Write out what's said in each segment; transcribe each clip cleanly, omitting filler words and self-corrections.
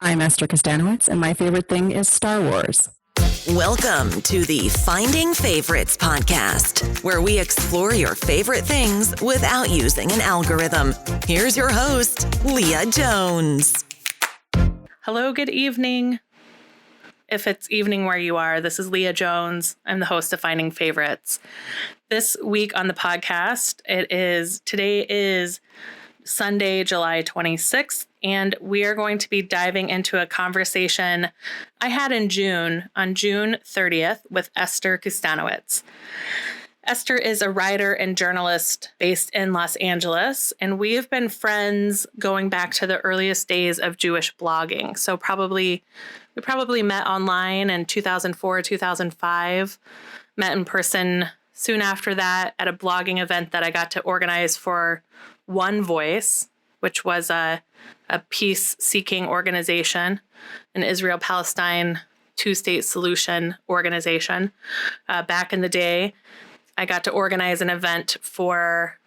I'm Esther Kustanowitz, and my favorite thing is Star Wars. Welcome to the Finding Favorites podcast, where we explore your favorite things without using an algorithm. Here's your host, Leah Jones. Hello, good evening. If it's evening where you are, this is Leah Jones. I'm the host of Finding Favorites. This week on the podcast, today is Sunday, July 26th, and we are going to be diving into a conversation I had on June 30th, with Esther Kustanowitz. Esther is a writer and journalist based in Los Angeles, and we have been friends going back to the earliest days of Jewish blogging. So we probably met online in 2004, 2005, met in person soon after that at a blogging event that I got to organize for One Voice, which was a peace-seeking organization, an Israel-Palestine two-state solution organization. Back in the day, I got to organize an event for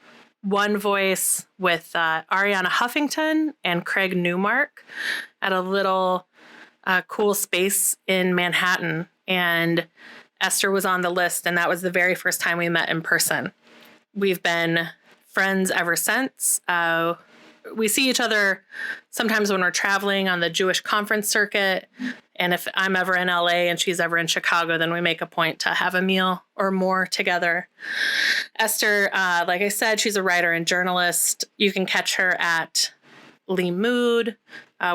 One Voice with Ariana Huffington and Craig Newmark at a little cool space in Manhattan. And Esther was on the list, and that was the very first time we met in person. We've been friends ever since. We see each other sometimes when we're traveling on the Jewish conference circuit. And if I'm ever in LA and she's ever in Chicago, then we make a point to have a meal or more together. Esther, like I said, she's a writer and journalist. You can catch her at Leah,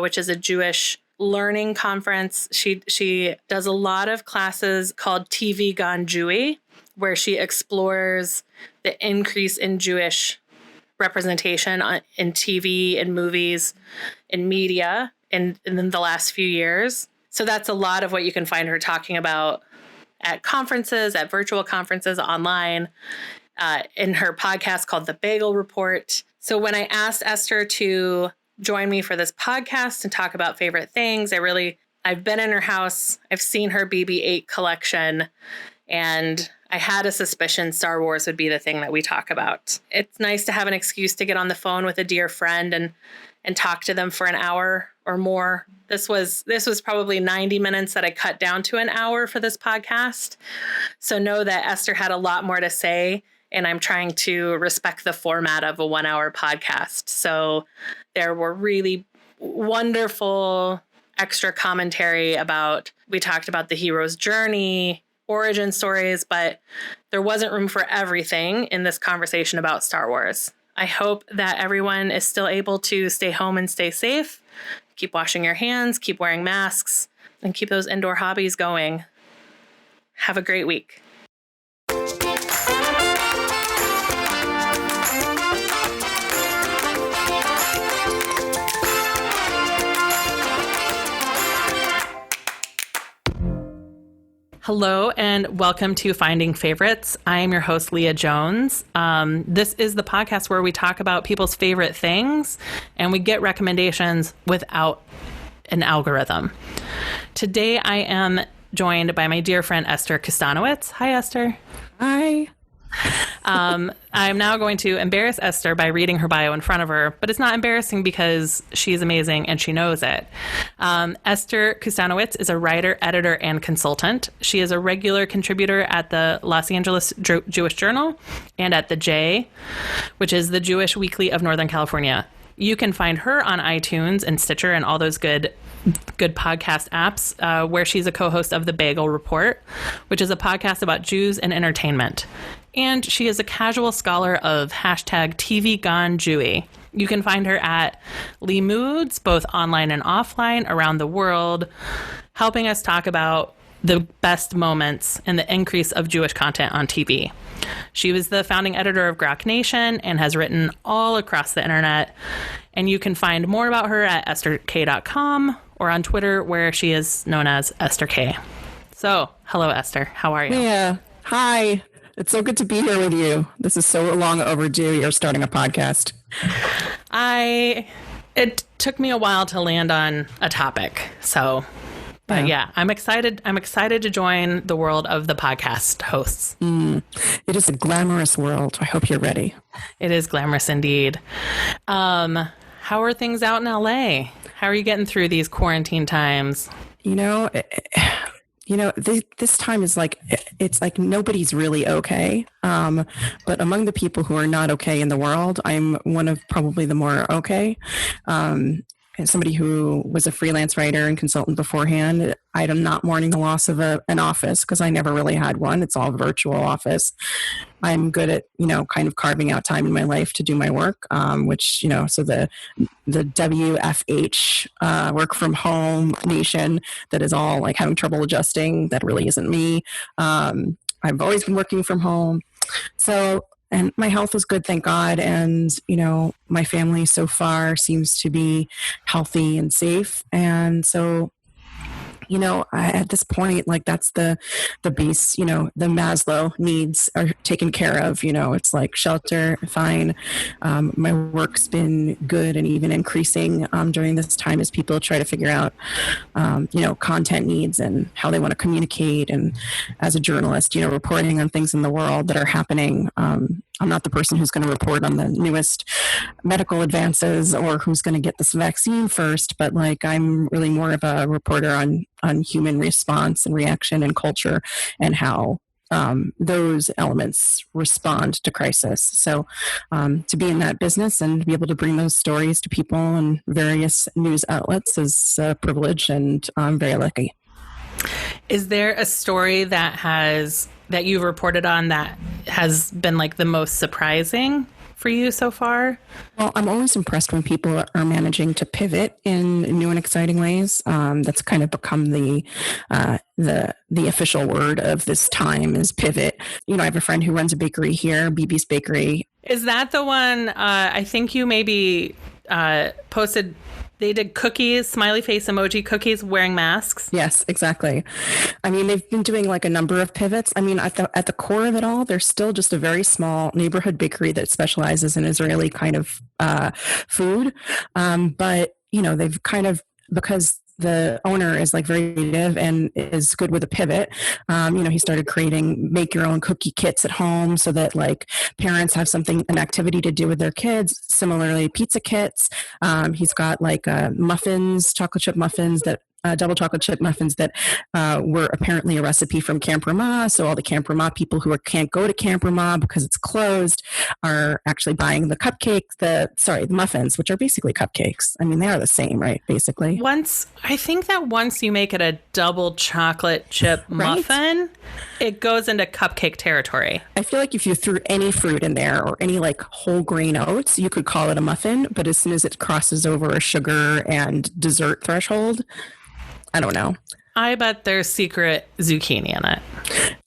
which is a Jewish learning conference. She does a lot of classes called TV Gone Jewy, where she explores the increase in Jewish representation in TV and movies and media in the last few years. So that's a lot of what you can find her talking about at conferences, at virtual conferences, online, in her podcast called The Bagel Report. So when I asked Esther to join me for this podcast and talk about favorite things, I've been in her house, I've seen her BB-8 collection, and I had a suspicion Star Wars would be the thing that we talk about. It's nice to have an excuse to get on the phone with a dear friend and talk to them for an hour or more. This was probably 90 minutes that I cut down to an hour for this podcast. So know that Esther had a lot more to say, and I'm trying to respect the format of a 1-hour podcast. So there were really wonderful extra commentary we talked about the hero's journey, origin stories, but there wasn't room for everything in this conversation about Star Wars. I hope that everyone is still able to stay home and stay safe. Keep washing your hands, keep wearing masks, and keep those indoor hobbies going. Have a great week. Hello and welcome to Finding Favorites. I am your host, Leah Jones. This is the podcast where we talk about people's favorite things and we get recommendations without an algorithm. Today I am joined by my dear friend, Esther Kustanowitz. Hi, Esther. Hi. I'm now going to embarrass Esther by reading her bio in front of her, but it's not embarrassing because she's amazing and she knows it. Esther Kustanowitz is a writer, editor, and consultant. She is a regular contributor at the Los Angeles Jewish Journal and at the J, which is the Jewish Weekly of Northern California. You can find her on iTunes and Stitcher and all those good podcast apps, where she's a co-host of The Bagel Report, which is a podcast about Jews and entertainment. And she is a casual scholar of #TV Gone Jewy. You can find her at Lee Moods, both online and offline, around the world, helping us talk about the best moments in the increase of Jewish content on TV. She was the founding editor of Grok Nation and has written all across the internet. And you can find more about her at estherk.com or on Twitter, where she is known as Esther K. So, hello, Esther. How are you? Yeah. Hi. It's so good to be here with you. This is so long overdue. You're starting a podcast. It took me a while to land on a topic. So, but yeah, I'm excited. I'm excited to join the world of the podcast hosts. It is a glamorous world. I hope you're ready. It is glamorous indeed. How are things out in LA? How are you getting through these quarantine times? This time is like, it's like nobody's really okay. But among the people who are not okay in the world, I'm one of probably the more okay. As somebody who was a freelance writer and consultant beforehand, I am not mourning the loss of an office because I never really had one. It's all virtual office. I'm good at, kind of carving out time in my life to do my work, so the WFH, work from home nation that is all like having trouble adjusting, that really isn't me. I've always been working from home. And my health is good, thank God. And, my family so far seems to be healthy and safe. And so, at this point, like that's the base, the Maslow needs are taken care of. It's like shelter, fine. My work's been good and even increasing during this time as people try to figure out, content needs and how they want to communicate. And as a journalist, reporting on things in the world that are happening. I'm not the person who's going to report on the newest medical advances or who's going to get this vaccine first, but like I'm really more of a reporter on human response and reaction and culture and how those elements respond to crisis. So to be in that business and to be able to bring those stories to people and various news outlets is a privilege, and I'm very lucky. Is there a story that you've reported on that has been like the most surprising for you so far? Well, I'm always impressed when people are managing to pivot in new and exciting ways. That's kind of become the official word of this time is pivot. I have a friend who runs a bakery here, BB's Bakery. Is that the one? I think you maybe posted. They did cookies, smiley face emoji cookies, wearing masks. Yes, exactly. I mean, they've been doing like a number of pivots. I mean, at the core of it all, they're still just a very small neighborhood bakery that specializes in Israeli kind of food. But, they've kind of, because the owner is like very creative and is good with a pivot. He started creating make your own cookie kits at home so that like parents have an activity to do with their kids. Similarly, pizza kits. He's got like muffins, chocolate chip muffins double chocolate chip muffins that were apparently a recipe from Camp Ramah. So all the Camp Ramah people who can't go to Camp Ramah because it's closed are actually buying the the muffins, which are basically cupcakes. I mean, they are the same, right? Basically. I think that once you make it a double chocolate chip muffin, it goes into cupcake territory. I feel like if you threw any fruit in there or any like whole grain oats, you could call it a muffin. But as soon as it crosses over a sugar and dessert threshold, I don't know. I bet there's secret zucchini in it.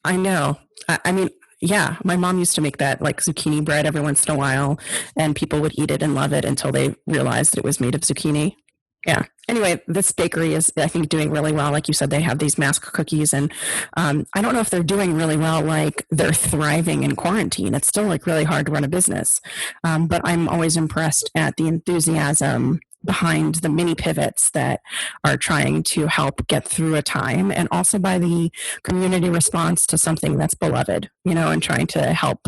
I know. I mean, yeah, my mom used to make that like zucchini bread every once in a while, and people would eat it and love it until they realized that it was made of zucchini. Yeah. Anyway, this bakery is, I think, doing really well. Like you said, they have these mask cookies, and I don't know if they're doing really well, like they're thriving in quarantine. It's still like really hard to run a business. But I'm always impressed at the enthusiasm behind the mini pivots that are trying to help get through a time, and also by the community response to something that's beloved, and trying to help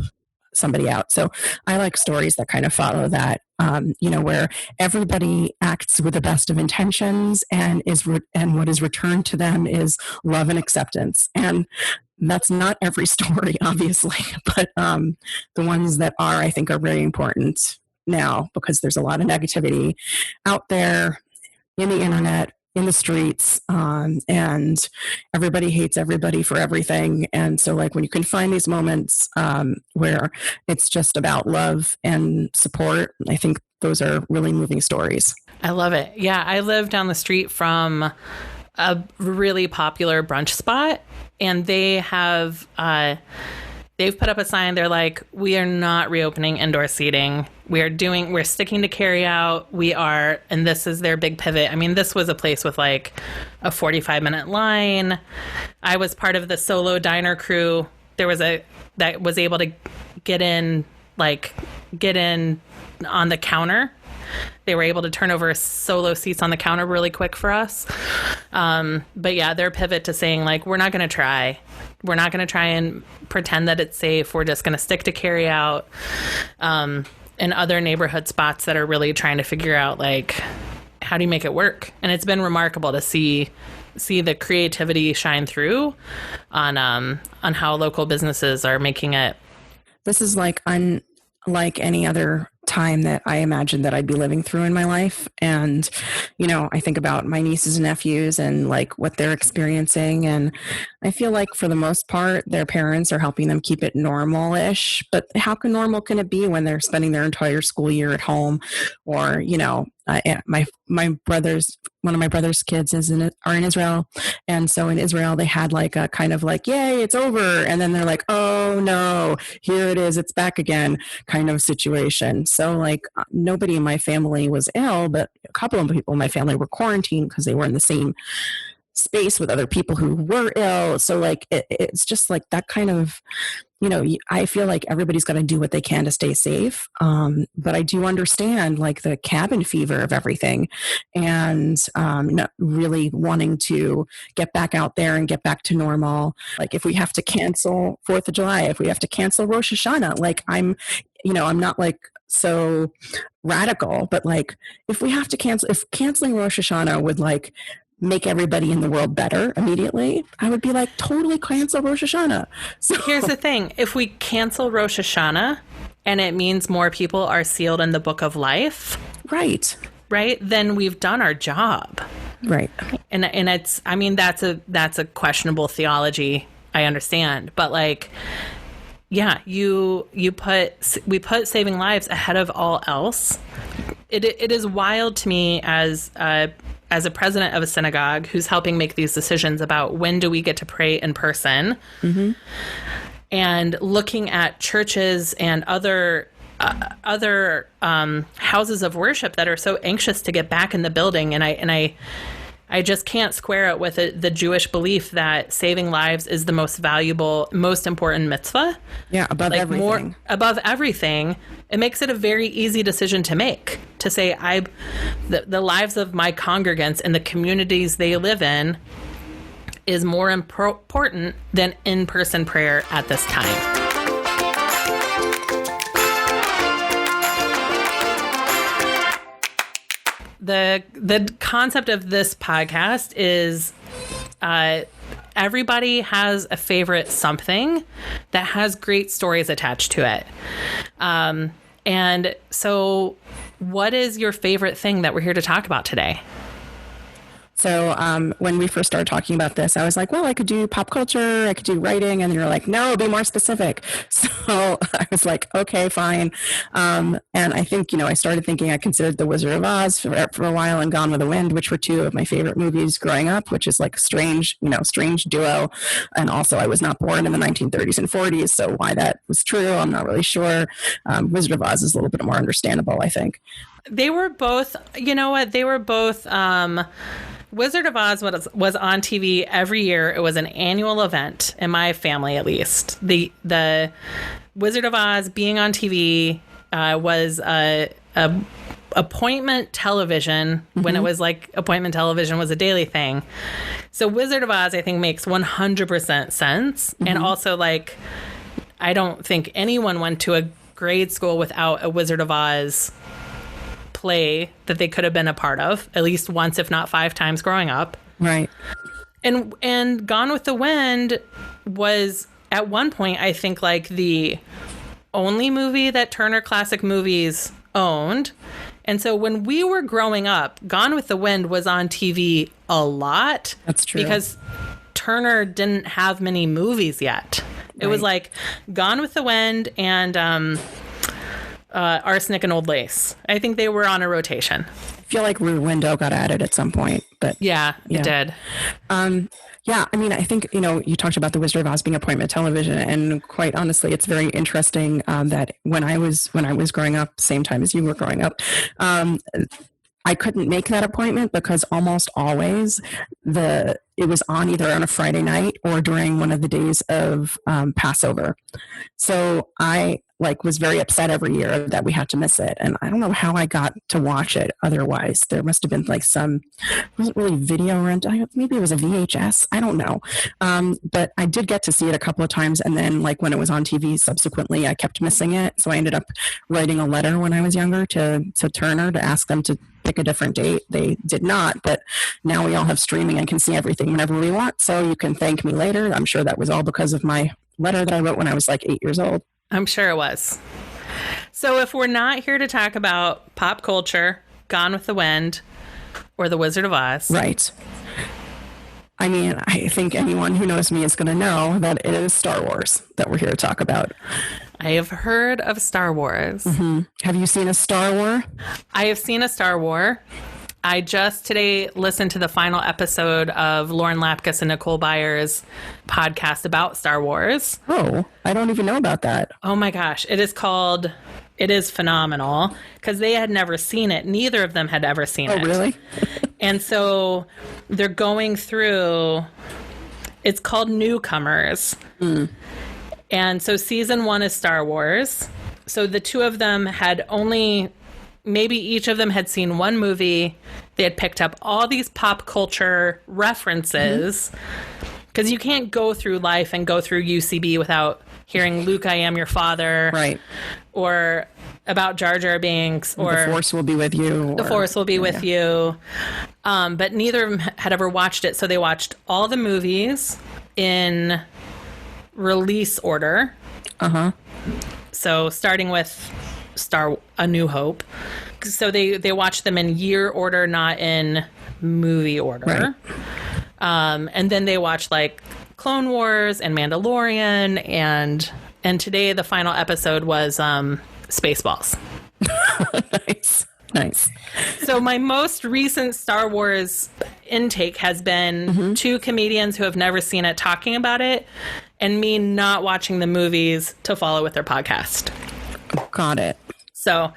somebody out. So I like stories that kind of follow that, where everybody acts with the best of intentions and what is returned to them is love and acceptance. And that's not every story, obviously, but the ones that are, I think, are very important now, because there's a lot of negativity out there in the internet, in the streets, and everybody hates everybody for everything. And so like when you can find these moments where it's just about love and support, I think those are really moving stories. I love it. Yeah, I live down the street from a really popular brunch spot, and they have they've put up a sign. They're like, we are not reopening indoor seating. We're sticking to carry out. And this is their big pivot. I mean, this was a place with like a 45-minute line. I was part of the solo diner crew. That was able to get in on the counter. They were able to turn over solo seats on the counter really quick for us. But yeah, their pivot to saying like, we're not going to try and pretend that it's safe. We're just going to stick to carry out. in other neighborhood spots that are really trying to figure out, like, how do you make it work? And it's been remarkable to see the creativity shine through on how local businesses are making it. This is like unlike any other time that I imagined that I'd be living through in my life. And, I think about my nieces and nephews and like what they're experiencing. And I feel like for the most part, their parents are helping them keep it normal-ish. But how normal can it be when they're spending their entire school year at home? Or, my brother's, one of my brother's kids are in Israel. And so in Israel, they had like a kind of like, yay, it's over. And then they're like, oh no, here it is, it's back again kind of situation. So like nobody in my family was ill, but a couple of people in my family were quarantined because they were in the same space with other people who were ill. So like it's just like that kind of, I feel like everybody's got to do what they can to stay safe. But I do understand like the cabin fever of everything and not really wanting to get back out there and get back to normal. Like if we have to cancel 4th of July, if we have to cancel Rosh Hashanah, like I'm not like so radical, but like if we have to if canceling Rosh Hashanah would like make everybody in the world better immediately, I would be like, totally cancel Rosh Hashanah. So here's the thing. If we cancel Rosh Hashanah and it means more people are sealed in the book of life, right, then we've done our job. Right. And it's, I mean, that's a questionable theology. I understand. But like, yeah, we put saving lives ahead of all else. It is wild to me as a president of a synagogue who's helping make these decisions about when do we get to pray in person, mm-hmm. and looking at churches and other houses of worship that are so anxious to get back in the building. And I just can't square it with the Jewish belief that saving lives is the most valuable, most important mitzvah. Yeah, above everything. Above everything. It makes it a very easy decision to make, to say the lives of my congregants and the communities they live in is more important than in-person prayer at this time. The concept of this podcast is everybody has a favorite something that has great stories attached to it. And so what is your favorite thing that we're here to talk about today? So when we first started talking about this, I was like, well, I could do pop culture, I could do writing. And you're like, no, be more specific. So I was like, okay, fine. And I think, I started thinking I considered The Wizard of Oz for a while and Gone with the Wind, which were two of my favorite movies growing up, which is like strange duo. And also I was not born in the 1930s and 40s. So why that was true, I'm not really sure. Wizard of Oz is a little bit more understandable, I think. They were both, Wizard of Oz was on TV every year. It was an annual event in my family, at least. The Wizard of Oz being on TV was a appointment television, mm-hmm. when it was like appointment television was a daily thing. So Wizard of Oz, I think, makes 100% sense. Mm-hmm. And also, like, I don't think anyone went to a grade school without a Wizard of Oz play that they could have been a part of at least once, if not 5 times growing up. Right. And Gone with the Wind was at one point, I think, like the only movie that Turner Classic Movies owned. And so when we were growing up, Gone with the Wind was on TV a lot. That's true. Because Turner didn't have many movies yet. It was like Gone with the Wind and Arsenic and Old Lace. I think they were on a rotation. I feel like Rear Window got added at some point, but yeah, it did. Yeah, I mean, I think, you talked about The Wizard of Oz being appointment television, and quite honestly, it's very interesting that when I was growing up, same time as you were growing up, I couldn't make that appointment because almost always it was on either on a Friday night or during one of the days of Passover. So I was very upset every year that we had to miss it. And I don't know how I got to watch it otherwise. There must have been wasn't really video rent. Maybe it was a VHS. I don't know. But I did get to see it a couple of times. And then when it was on TV subsequently, I kept missing it. So I ended up writing a letter when I was younger to Turner to ask them to pick a different date. They did not, but now we all have streaming and can see everything whenever we want. So you can thank me later. I'm sure that was all because of my letter that I wrote when I was 8 years old. I'm sure it was. So if we're not here to talk about pop culture, Gone with the Wind, or The Wizard of Oz. Right. I mean, I think anyone who knows me is going to know that it is Star Wars that we're here to talk about. I have heard of Star Wars. Mm-hmm. Have you seen a Star War? I have seen a Star War. I just today listened to the final episode of Lauren Lapkus and Nicole Byers' podcast about Star Wars. Oh, I don't even know about that. Oh my gosh. It is phenomenal because they had never seen it. Neither of them had ever seen it. Oh, really? And so they're going through, it's called Newcomers. Mm. And so season 1 is Star Wars. So the two of them had maybe each of them had seen one movie. They had picked up all these pop culture references because you can't go through life and go through UCB without hearing Luke, I am your father. Right. Or about Jar Jar Binks. Or The Force will be with you. The Force will be with you. But neither of them had ever watched it. So they watched all the movies in release order. Uh-huh. So starting with A New Hope. So they watch them in year order, not in movie order. Right. And then they watch Clone Wars and Mandalorian and today the final episode was Spaceballs. Nice. So my most recent Star Wars intake has been two comedians who have never seen it talking about it and me not watching the movies to follow with their podcast. Got it. So,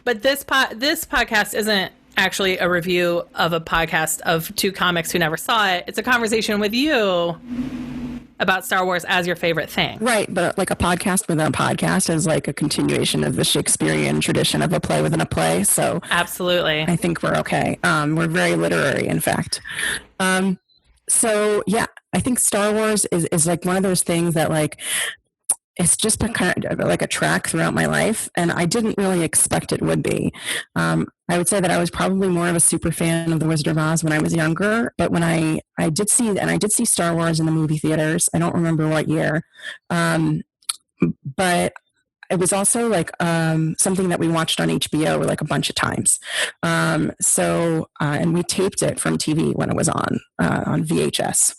but this podcast isn't actually a review of a podcast of two comics who never saw it. It's a conversation with you about Star Wars as your favorite thing. Right, but a podcast within a podcast is a continuation of the Shakespearean tradition of a play within a play. So absolutely, I think we're okay. We're very literary, in fact. So yeah, I think Star Wars is one of those things that it's just been kind of like a track throughout my life, and I didn't really expect it would be. I would say that I was probably more of a super fan of The Wizard of Oz when I was younger, but when I did see Star Wars in the movie theaters. I don't remember what year, but it was also something that we watched on HBO a bunch of times. And we taped it from TV when it was on VHS.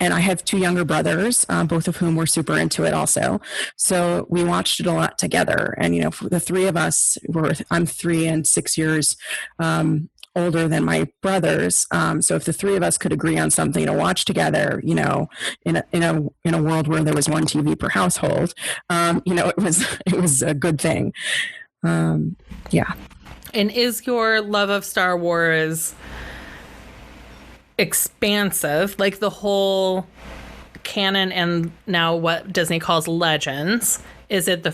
And I have two younger brothers, both of whom were super into it also. So we watched it a lot together. And, the three of us I'm 3 and 6 years older than my brothers. So if the three of us could agree on something to watch together, in a world where there was one TV per household, it was a good thing. Yeah. And is your love of Star Wars expansive, the whole canon and now what Disney calls legends? Is it the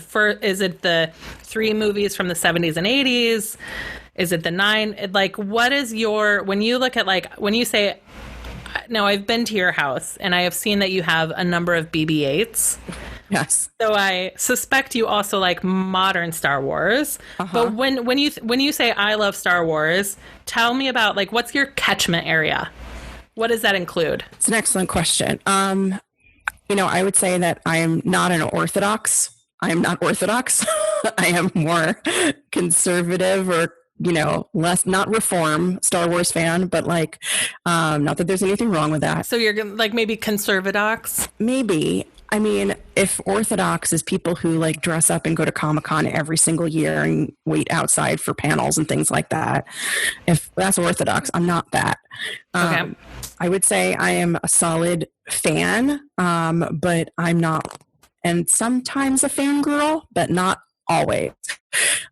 3 movies from the 70s and 80s? Is it the 9? What is when you look at when you say, now I've been to your house and I have seen that you have a number of BB-8s. Yes. So I suspect you also like modern Star Wars. Uh-huh. But when you say I love Star Wars, tell me about what's your catchment area? What does that include? It's an excellent question. I would say that I am not orthodox. I am more conservative or, less, not reform Star Wars fan, but not that there's anything wrong with that. So you're maybe conservadox? Maybe. I mean, if orthodox is people who dress up and go to Comic-Con every single year and wait outside for panels and things like that, if that's orthodox, I'm not that. Okay. I would say I am a solid fan, but I'm not, and sometimes a fangirl, but not always.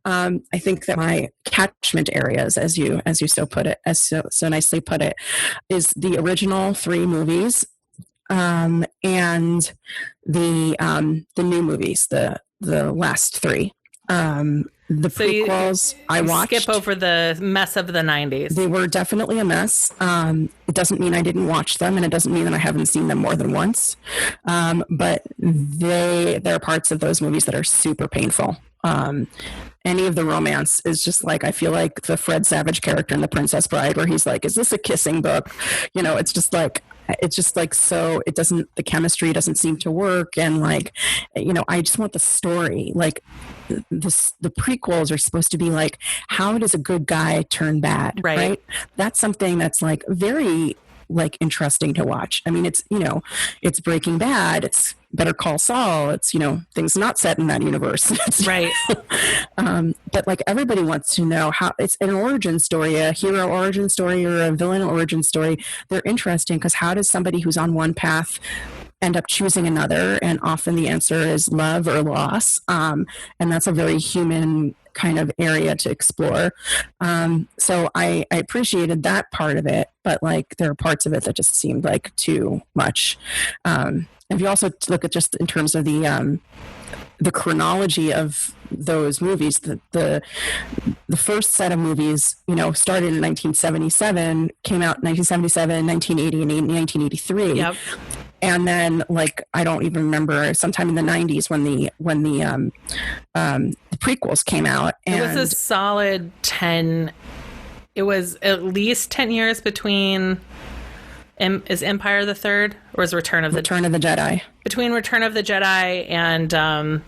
I think that my catchment areas, as you so nicely put it, is the original 3 movies, and the new movies, the last 3. The prequels I watched. Skip over the mess of the 90s. They were definitely a mess. It doesn't mean I didn't watch them, and it doesn't mean that I haven't seen them more than once. But there are parts of those movies that are super painful. Any of the romance is just like, I feel like the Fred Savage character in The Princess Bride, where he's like, is this a kissing book? It's just like, so the chemistry doesn't seem to work. And like, I just want the story. Like the prequels are supposed to be like, how does a good guy turn bad? Right? That's something that's like very like interesting to watch. I mean, it's Breaking Bad, it's Better Call Saul, it's, things not set in that universe. Right. But like everybody wants to know how it's an origin story, a hero origin story or a villain origin story. They're interesting because how does somebody who's on one path end up choosing another? And often the answer is love or loss. And that's a very human kind of area to explore. So I appreciated that part of it, but like there are parts of it that just seemed like too much. If you also look at just in terms of the chronology of those movies, the first set of movies, started in 1977, came out in 1977, 1980, and 1983. Yep. And then, like, I don't even remember, sometime in the 90s when the prequels came out. And it was a solid 10. It was at least 10 years between. Is Empire the Third, or is Return of the Jedi? Between Return of the Jedi and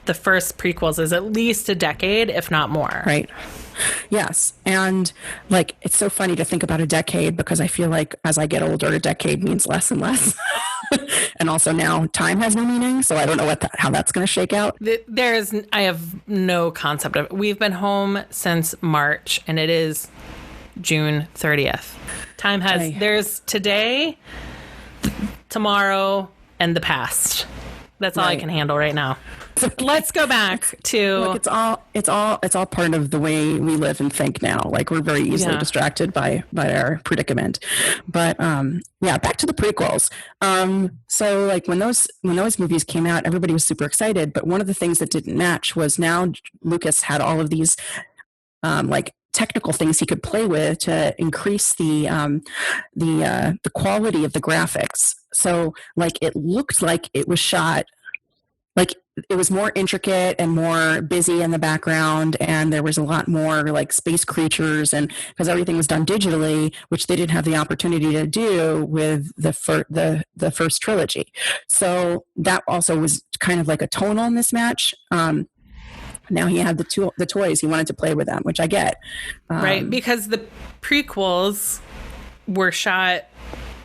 the first prequels is at least a decade, if not more. Right. Yes. And like, it's so funny to think about a decade because I feel like as I get older, a decade means less and less. And also now time has no meaning. So I don't know how that's going to shake out. I have no concept of it. We've been home since March and it is June 30th. Time has, there's today, tomorrow, and the past. That's all I can handle right now. Let's go back to. Look, it's all part of the way we live and think now. Like we're very easily distracted by our predicament. But back to the prequels. So like when those movies came out, everybody was super excited. But one of the things that didn't match was now Lucas had all of these like technical things he could play with to increase the quality of the graphics. So like it looked like it was shot like it was more intricate and more busy in the background, and there was a lot more like space creatures, and because everything was done digitally, which they didn't have the opportunity to do with the first trilogy. So that also was kind of like a tonal mismatch. Now he had the toys, he wanted to play with them, which I get. Right, because the prequels were shot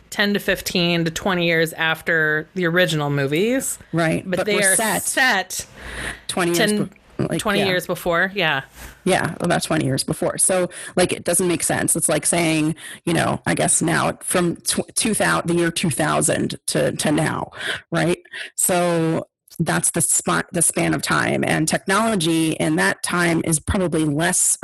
10 to 15 to 20 years after the original movies. Right. But they are set 20 years, 20 years before. Yeah. Yeah, about 20 years before. So, like, it doesn't make sense. It's like saying, I guess now from the year 2000 to now, right? So that's the span of time, and technology in that time is probably less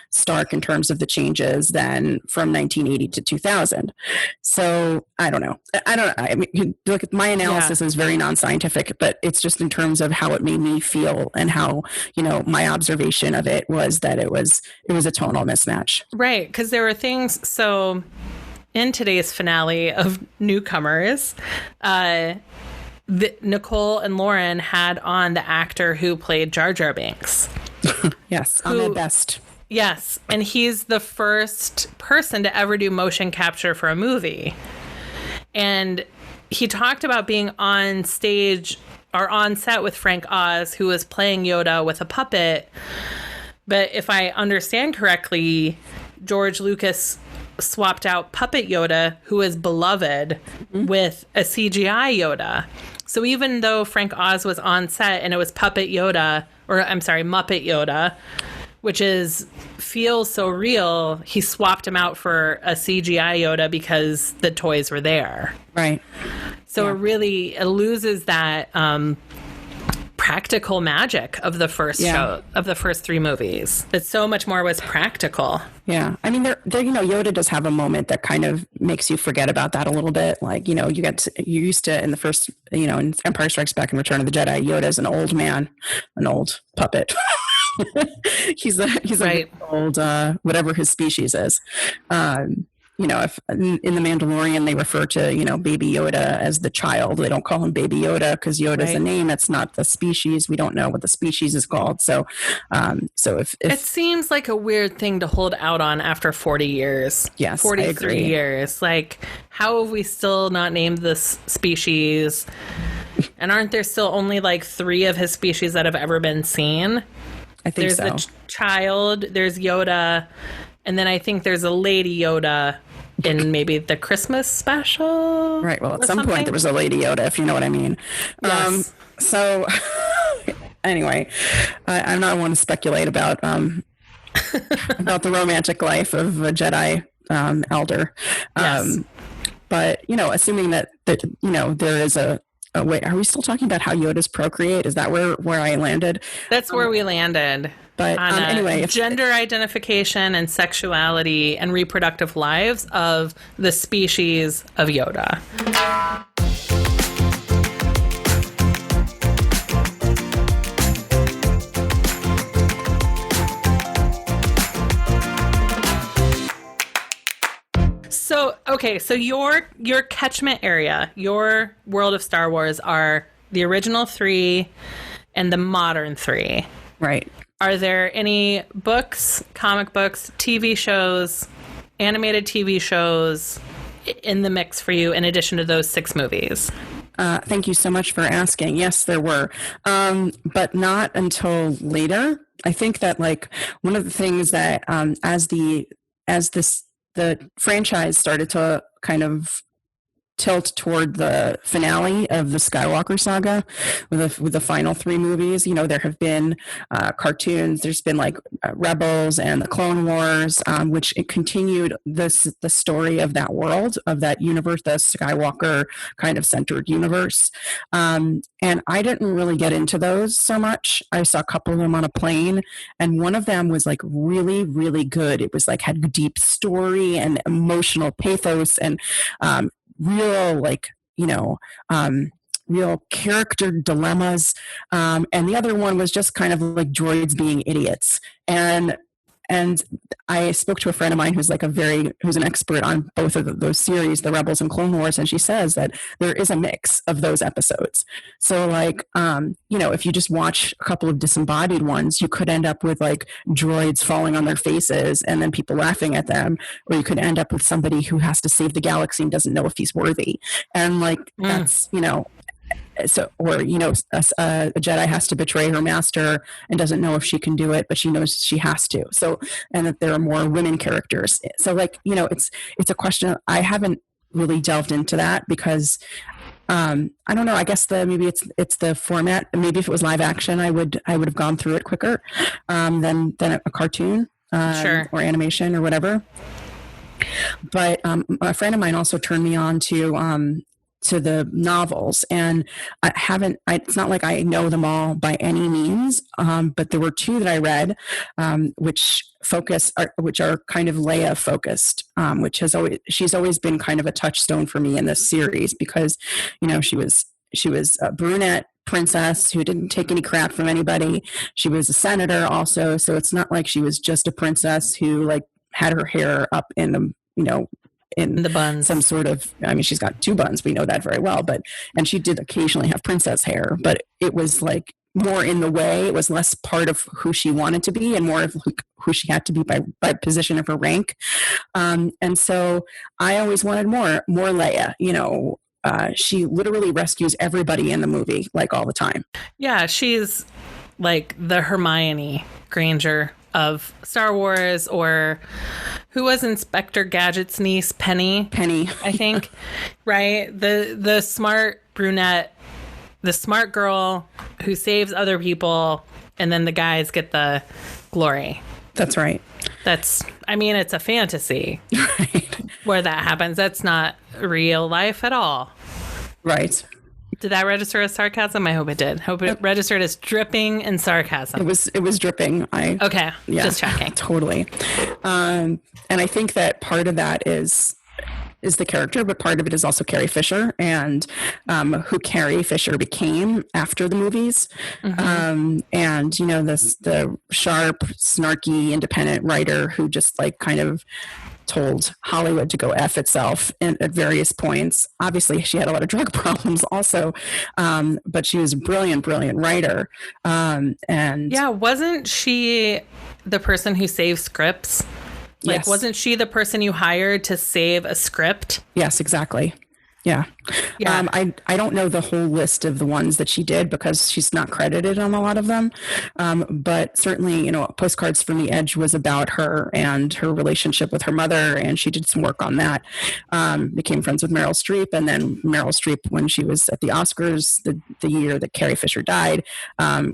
stark in terms of the changes than from 1980 to 2000. So I don't know. I mean, look, my analysis is very non-scientific, but it's just in terms of how it made me feel and how my observation of it was that it was a tonal mismatch. Right, because there were things. So in today's finale of Newcomers, Nicole and Lauren had on the actor who played Jar Jar Binks. Yes, Ahmed Best. Yes, and he's the first person to ever do motion capture for a movie. And he talked about being on stage or on set with Frank Oz, who was playing Yoda with a puppet. But if I understand correctly, George Lucas swapped out puppet Yoda, who is beloved, with a CGI Yoda. So even though Frank Oz was on set and it was Muppet Yoda, which feels so real, he swapped him out for a CGI Yoda because the toys were there. Right. So it loses that practical magic of the first show, of the first three movies. That so much more was practical. Yeah. I mean, Yoda does have a moment that kind of makes you forget about that a little bit. Like, you used to, in the first, in Empire Strikes Back and Return of the Jedi, Yoda's an old man, an old puppet. he's right. Like old, whatever his species is. If in The Mandalorian they refer to, Baby Yoda as the child, they don't call him Baby Yoda because Yoda is a name. It's not the species. We don't know what the species is called. So if it seems like a weird thing to hold out on after 40 years. Yes, 43 years. Like, how have we still not named this species? And aren't there still only like 3 of his species that have ever been seen? I think there's the child, there's Yoda, and then I think there's a Lady Yoda in maybe the Christmas special. Right. Well, at some point there was a Lady Yoda, if you know what I mean. Yes. So anyway, I don't want to speculate about the romantic life of a Jedi elder. Yes. But, assuming that there is a wait, are we still talking about how Yodas procreate? Is that where I landed? That's where we landed. But anyway, gender identification and sexuality and reproductive lives of the species of Yoda. So your catchment area, your world of Star Wars are the original 3 and the modern 3. Right. Are there any books, comic books, TV shows, animated TV shows in the mix for you in addition to those 6 movies? Thank you so much for asking. Yes, there were, but not until later. I think that one of the things that as the franchise started to kind of tilt toward the finale of the Skywalker saga with the final 3 movies. There have been cartoons. There's been Rebels and the Clone Wars, which it continued the story of that world, of that universe, the Skywalker kind of centered universe. And I didn't really get into those so much. I saw a couple of them on a plane, and one of them was really, really good. It was had deep story and emotional pathos and real real character dilemmas, and the other one was just kind of droids being idiots. And I spoke to a friend of mine who's who's an expert on both of those series, the Rebels and Clone Wars, and she says that there is a mix of those episodes. So if you just watch a couple of disembodied ones, you could end up with droids falling on their faces and then people laughing at them, or you could end up with somebody who has to save the galaxy and doesn't know if he's worthy. And that's, so, or a Jedi has to betray her master and doesn't know if she can do it, but she knows she has to. So, and that there are more women characters. So it's a question. I haven't really delved into that because I don't know. I guess maybe it's the format. Maybe if it was live action, I would have gone through it quicker than a cartoon sure. or animation or whatever. But a friend of mine also turned me on to the novels, and it's not like I know them all by any means, but there were 2 that I read, which are kind of Leah focused, she's always been kind of a touchstone for me in this series because, she was a brunette princess who didn't take any crap from anybody. She was a senator also, so it's not like she was just a princess who had her hair up in the, in the buns, some sort of, she's got 2 buns. We know that very well, and she did occasionally have princess hair, but it was more in the way. It was less part of who she wanted to be and more of who she had to be by position of her rank. And so I always wanted more Leia, she literally rescues everybody in the movie, all the time. Yeah. She's the Hermione Granger of Star Wars, or who was Inspector Gadget's niece, Penny, I think. Right? The smart brunette, the smart girl who saves other people, and then the guys get the glory. That's right. It's a fantasy. Right. Where that happens. That's not real life at all. Right. Did that register as sarcasm? I hope it did. Hope it registered as dripping in sarcasm. It was dripping. Okay. Yeah, just checking. Totally. And I think that part of that is the character, but part of it is also Carrie Fisher and who Carrie Fisher became after the movies. And, you know, the sharp, snarky, independent writer who just like kind of told Hollywood to go F itself at various points. Obviously, she had a lot of drug problems also, but she was a brilliant writer. And yeah, wasn't she the person who saved scripts? Like, yes. Wasn't she the person you hired to save a script? Yes, exactly. Yeah. I don't know the whole list of the ones that she did because she's not credited on a lot of them. But certainly, you know, Postcards from the Edge was about her and her relationship with her mother. And she did some work on that. Became friends with Meryl Streep. And then Meryl Streep, when she was at the Oscars, the year that Carrie Fisher died,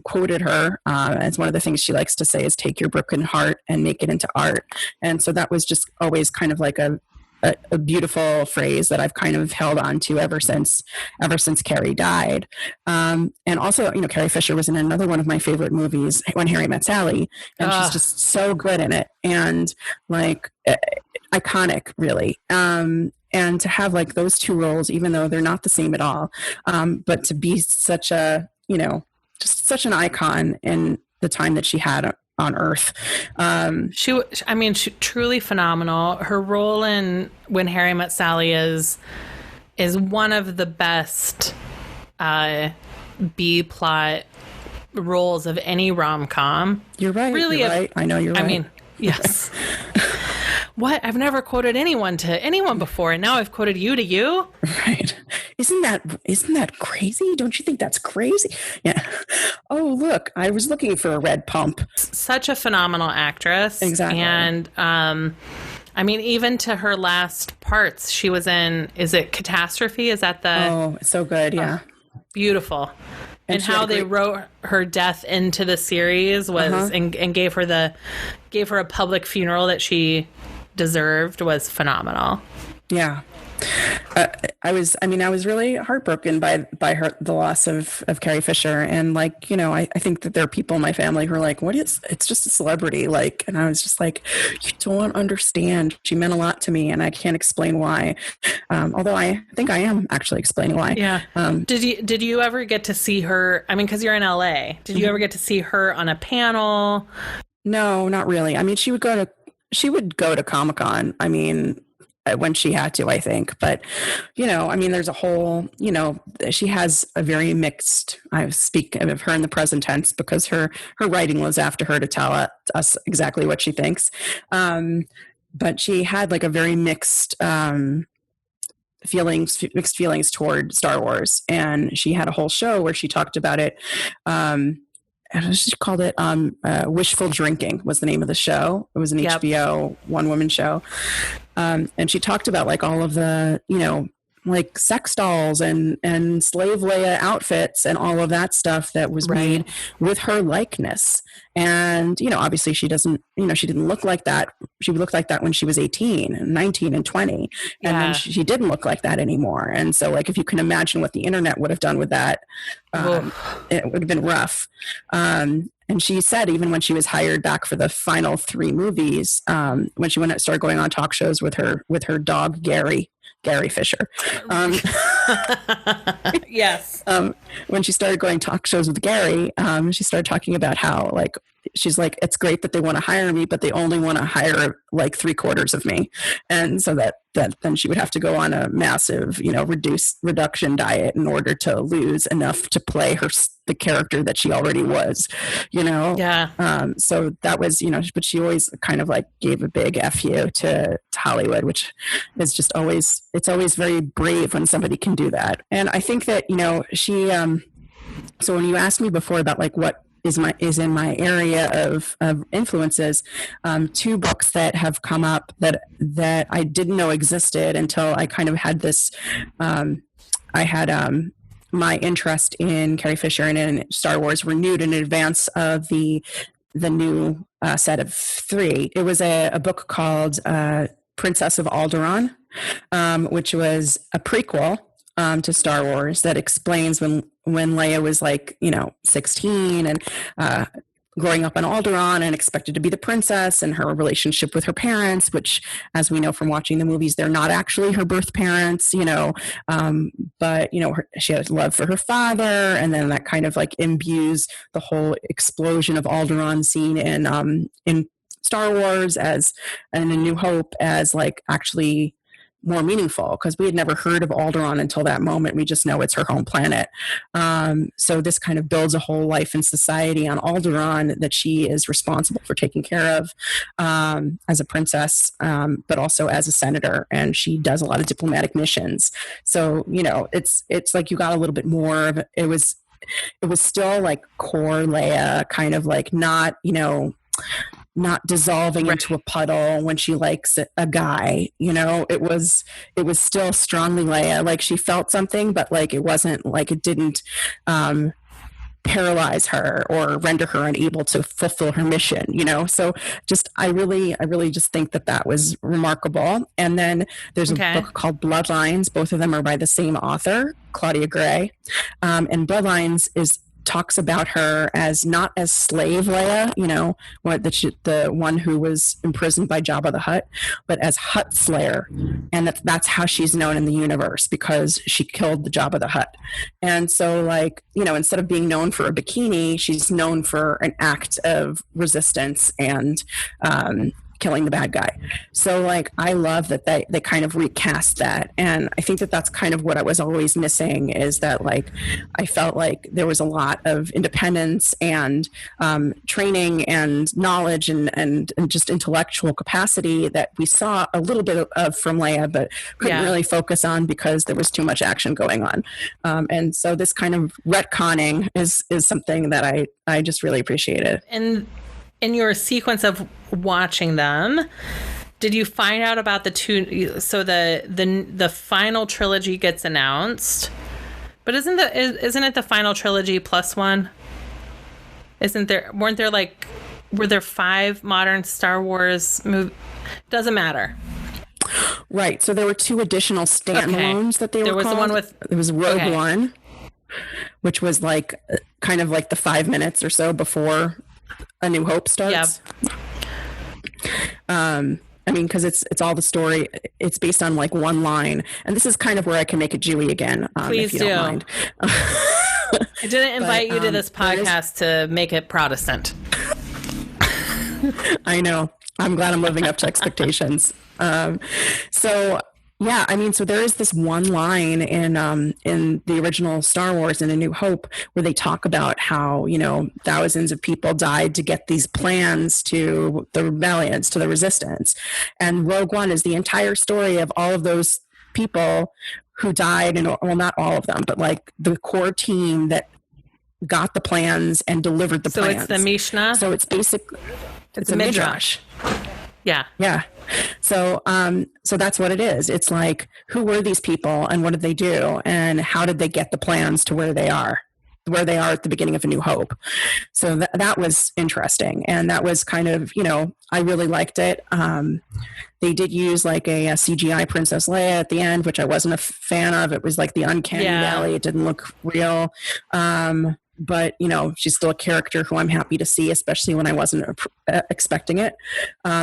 quoted her. As one of the things she likes to say is take your broken heart and make it into art. And so that was just always kind of like a beautiful phrase that I've kind of held on to ever since Carrie died. And also, you know, Carrie Fisher was in another one of my favorite movies, When Harry Met Sally, and she's just so good in it and like iconic, really. And to have like those two roles, even though they're not the same at all, but to be such a, you know, just such an icon in the time that she had on Earth. She truly phenomenal. Her role in When Harry Met Sally is one of the best B plot roles of any rom-com. You're right. Really, you're right. I know you're right. I mean, yes. What? I've never quoted anyone to anyone before, and now I've quoted you to you? Right. Isn't that crazy? Don't you think that's crazy? Yeah. Oh, look, I was looking for a red pump. Such a phenomenal actress. Exactly. And, I mean, even to her last parts, she was in, is it Catastrophe? Is that the... Oh, so good, yeah. Beautiful. And how they wrote her death into the series was, and gave her a public funeral that she deserved was phenomenal. Yeah. I was really heartbroken by the loss of Carrie Fisher. And like, you know, I think that there are people in my family who are like, it's just a celebrity. Like, and I was just like, you don't understand. She meant a lot to me and I can't explain why. Although I think I am actually explaining why. Yeah. Did you ever get to see her? I mean, cause you're in LA. Did you ever get to see her on a panel? No, not really. I mean, she would go to Comic-Con. I mean, when she had to, I think. But, you know, I mean, there's a whole, you know, she has a very mixed, I speak of her in the present tense because her writing was after her to tell us exactly what she thinks. But she had like a very mixed feelings toward Star Wars. And she had a whole show where she talked about it. She called it Wishful Drinking was the name of the show. It was an HBO one-woman show. And she talked about like all of the, you know, like sex dolls and slave Leia outfits and all of that stuff that was made with her likeness. And, you know, obviously she didn't look like that. She looked like that when she was 18 and 19 and 20. And then she didn't look like that anymore. And so like, if you can imagine what the internet would have done with that, it would have been rough. And she said, even when she was hired back for the final 3 movies, when she started going on talk shows with her dog, Gary Fisher. Yes. When she started going talk shows with Gary, she started talking about how like, she's like, it's great that they want to hire me, but they only want to hire like 3/4 of me. And so that then she would have to go on a massive, you know, reduction diet in order to lose enough to play the character that she already was, you know? Yeah. So that was, you know, but she always kind of like gave a big F you to Hollywood, which is just it's always very brave when somebody can do that. And I think that, you know, she, so when you asked me before about like what is in my area of influences, 2 books that have come up that I didn't know existed until I kind of had this, I had my interest in Carrie Fisher and in Star Wars renewed in advance of the new set of 3. It was a book called Princess of Alderaan, which was a prequel to Star Wars that explains when Leia was like, 16 and growing up on Alderaan and expected to be the princess, and her relationship with her parents, which, as we know from watching the movies, they're not actually her birth parents, but she has love for her father, and then that kind of like imbues the whole explosion of Alderaan scene in Star Wars and A New Hope as like actually more meaningful, because we had never heard of Alderaan until that moment. We just know it's her home planet. So this kind of builds a whole life and society on Alderaan that she is responsible for taking care of as a princess, but also as a senator. And she does a lot of diplomatic missions. So, it's like you got a little bit more of it was still like core Leia, kind of like not dissolving into a puddle when she likes a guy, it was still strongly Leia. Like she felt something, but like it wasn't like it didn't paralyze her or render her unable to fulfill her mission, So just, I really just think that was remarkable. And then there's a book called Bloodlines. Both of them are by the same author, Claudia Gray. And Bloodlines talks about her as not as slave Leia, the one who was imprisoned by Jabba the Hutt, but as Hutt Slayer. And that's how she's known in the universe, because she killed the Jabba the Hutt. And so like, instead of being known for a bikini, she's known for an act of resistance and killing the bad guy. So like, I love that they kind of recast that. And I think that's kind of what I was always missing, is that like, I felt like there was a lot of independence and training and knowledge and just intellectual capacity that we saw a little bit of from Leia, but couldn't really focus on because there was too much action going on. And so this kind of retconning is something that I just really appreciated. And in your sequence of watching them, did you find out about the two? So the final trilogy gets announced, but isn't it the final trilogy plus one? Were there 5 modern Star Wars movies? Doesn't matter. Right. So there were 2 additional standalones that they were called. There was the one with... It was Rogue One, which was like kind of like the 5 minutes or so before A New Hope starts. Because it's all the story. It's based on like one line, and this is kind of where I can make it Jewy again. Please if you do. Don't mind. I didn't invite you to this podcast to make it Protestant. I know. I'm glad I'm living up to expectations. So there is this one line in the original Star Wars in A New Hope where they talk about how, thousands of people died to get these plans to the rebellions, to the resistance. And Rogue One is the entire story of all of those people who died, and well, not all of them, but like the core team that got the plans and delivered the plans. So it's the Mishnah? So it's basically... It's a midrash. Yeah. Yeah. So that's what it is. It's like, who were these people and what did they do? And how did they get the plans to where they are at the beginning of A New Hope? So that was interesting. And that was kind of, I really liked it. They did use like a CGI Princess Leia at the end, which I wasn't a fan of. It was like the uncanny valley. It didn't look real. But, she's still a character who I'm happy to see, especially when I wasn't expecting it.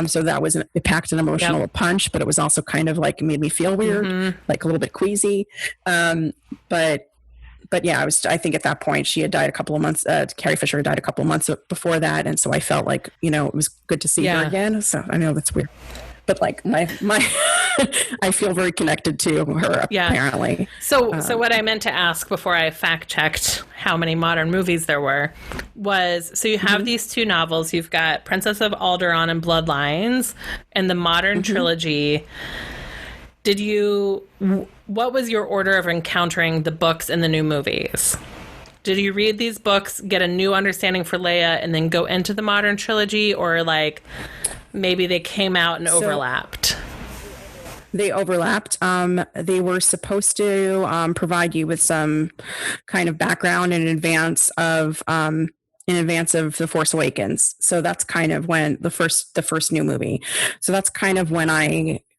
So that it packed an emotional punch, but it was also kind of like made me feel weird, like a little bit queasy. But yeah, I think at that point she had died a couple of months, Carrie Fisher had died a couple of months before that. And so I felt like, it was good to see her again. So I know that's weird. But like my I feel very connected to her apparently. So what I meant to ask before I fact checked how many modern movies there were was, so you have these 2 novels. You've got Princess of Alderaan and Bloodlines and the modern trilogy. What was your order of encountering the books and the new movies? Did you read these books, get a new understanding for Leia, and then go into the modern trilogy, or like maybe they came out and overlapped? They overlapped. They were supposed to provide you with some kind of background in advance of The Force Awakens. So that's kind of when the first new movie. So that's kind of when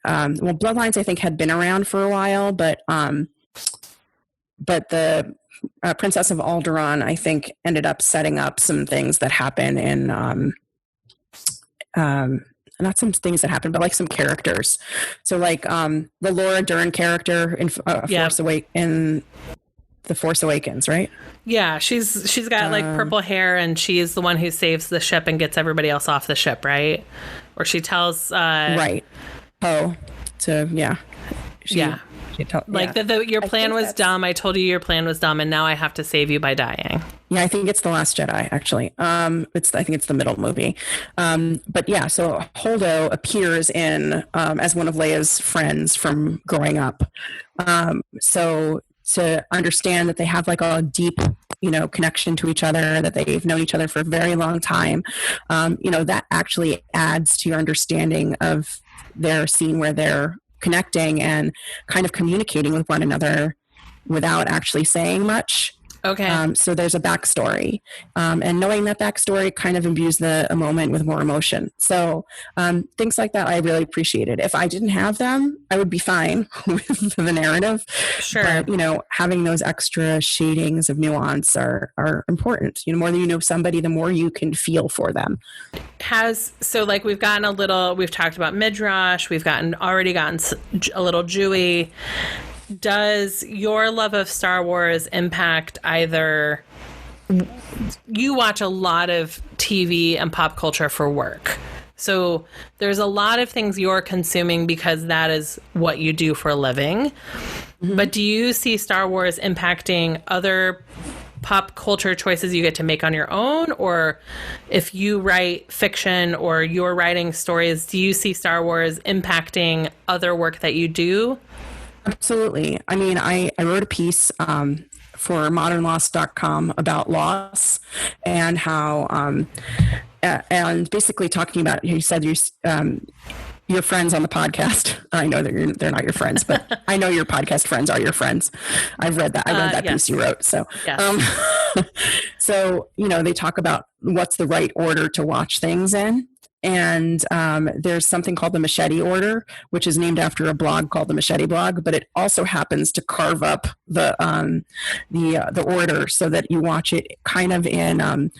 Bloodlines I think had been around for a while, but but the Princess of Alderaan, I think, ended up setting up some things that happen in not some things that happen, but like some characters. So like the Laura Dern character in The Force Awakens, right? Yeah, she's got like purple hair, and she's the one who saves the ship and gets everybody else off the ship, right? Or she tells right. Oh, so yeah. Your plan was dumb. I told you your plan was dumb, and now I have to save you by dying. Yeah, I think it's The Last Jedi, actually. I think it's the middle movie. But yeah, so Holdo appears in as one of Leia's friends from growing up. So to understand that they have like a deep, connection to each other, that they've known each other for a very long time, that actually adds to your understanding of their scene where they're connecting and kind of communicating with one another without actually saying much. Okay. So there's a backstory, and knowing that backstory kind of imbues the moment with more emotion. So things like that I really appreciated. If I didn't have them, I would be fine with the narrative. Sure. But, having those extra shadings of nuance are important. More than you know somebody, the more you can feel for them. We've talked about Midrash, we've already gotten a little Jewy. Does your love of Star Wars impact either? You watch a lot of TV and pop culture for work. So there's a lot of things you're consuming because that is what you do for a living. Mm-hmm. But do you see Star Wars impacting other pop culture choices you get to make on your own? Or if you write fiction or you're writing stories, do you see Star Wars impacting other work that you do? Absolutely. I mean, I wrote a piece for modernloss.com about loss and how, and basically talking about, you said your friends on the podcast. I know that they're not your friends, but I know your podcast friends are your friends. I've read that. I read that yes. piece you wrote. So, yes. So, they talk about what's the right order to watch things in. And there's something called the Machete Order, which is named after a blog called the Machete Blog, but it also happens to carve up the order so that you watch it kind of in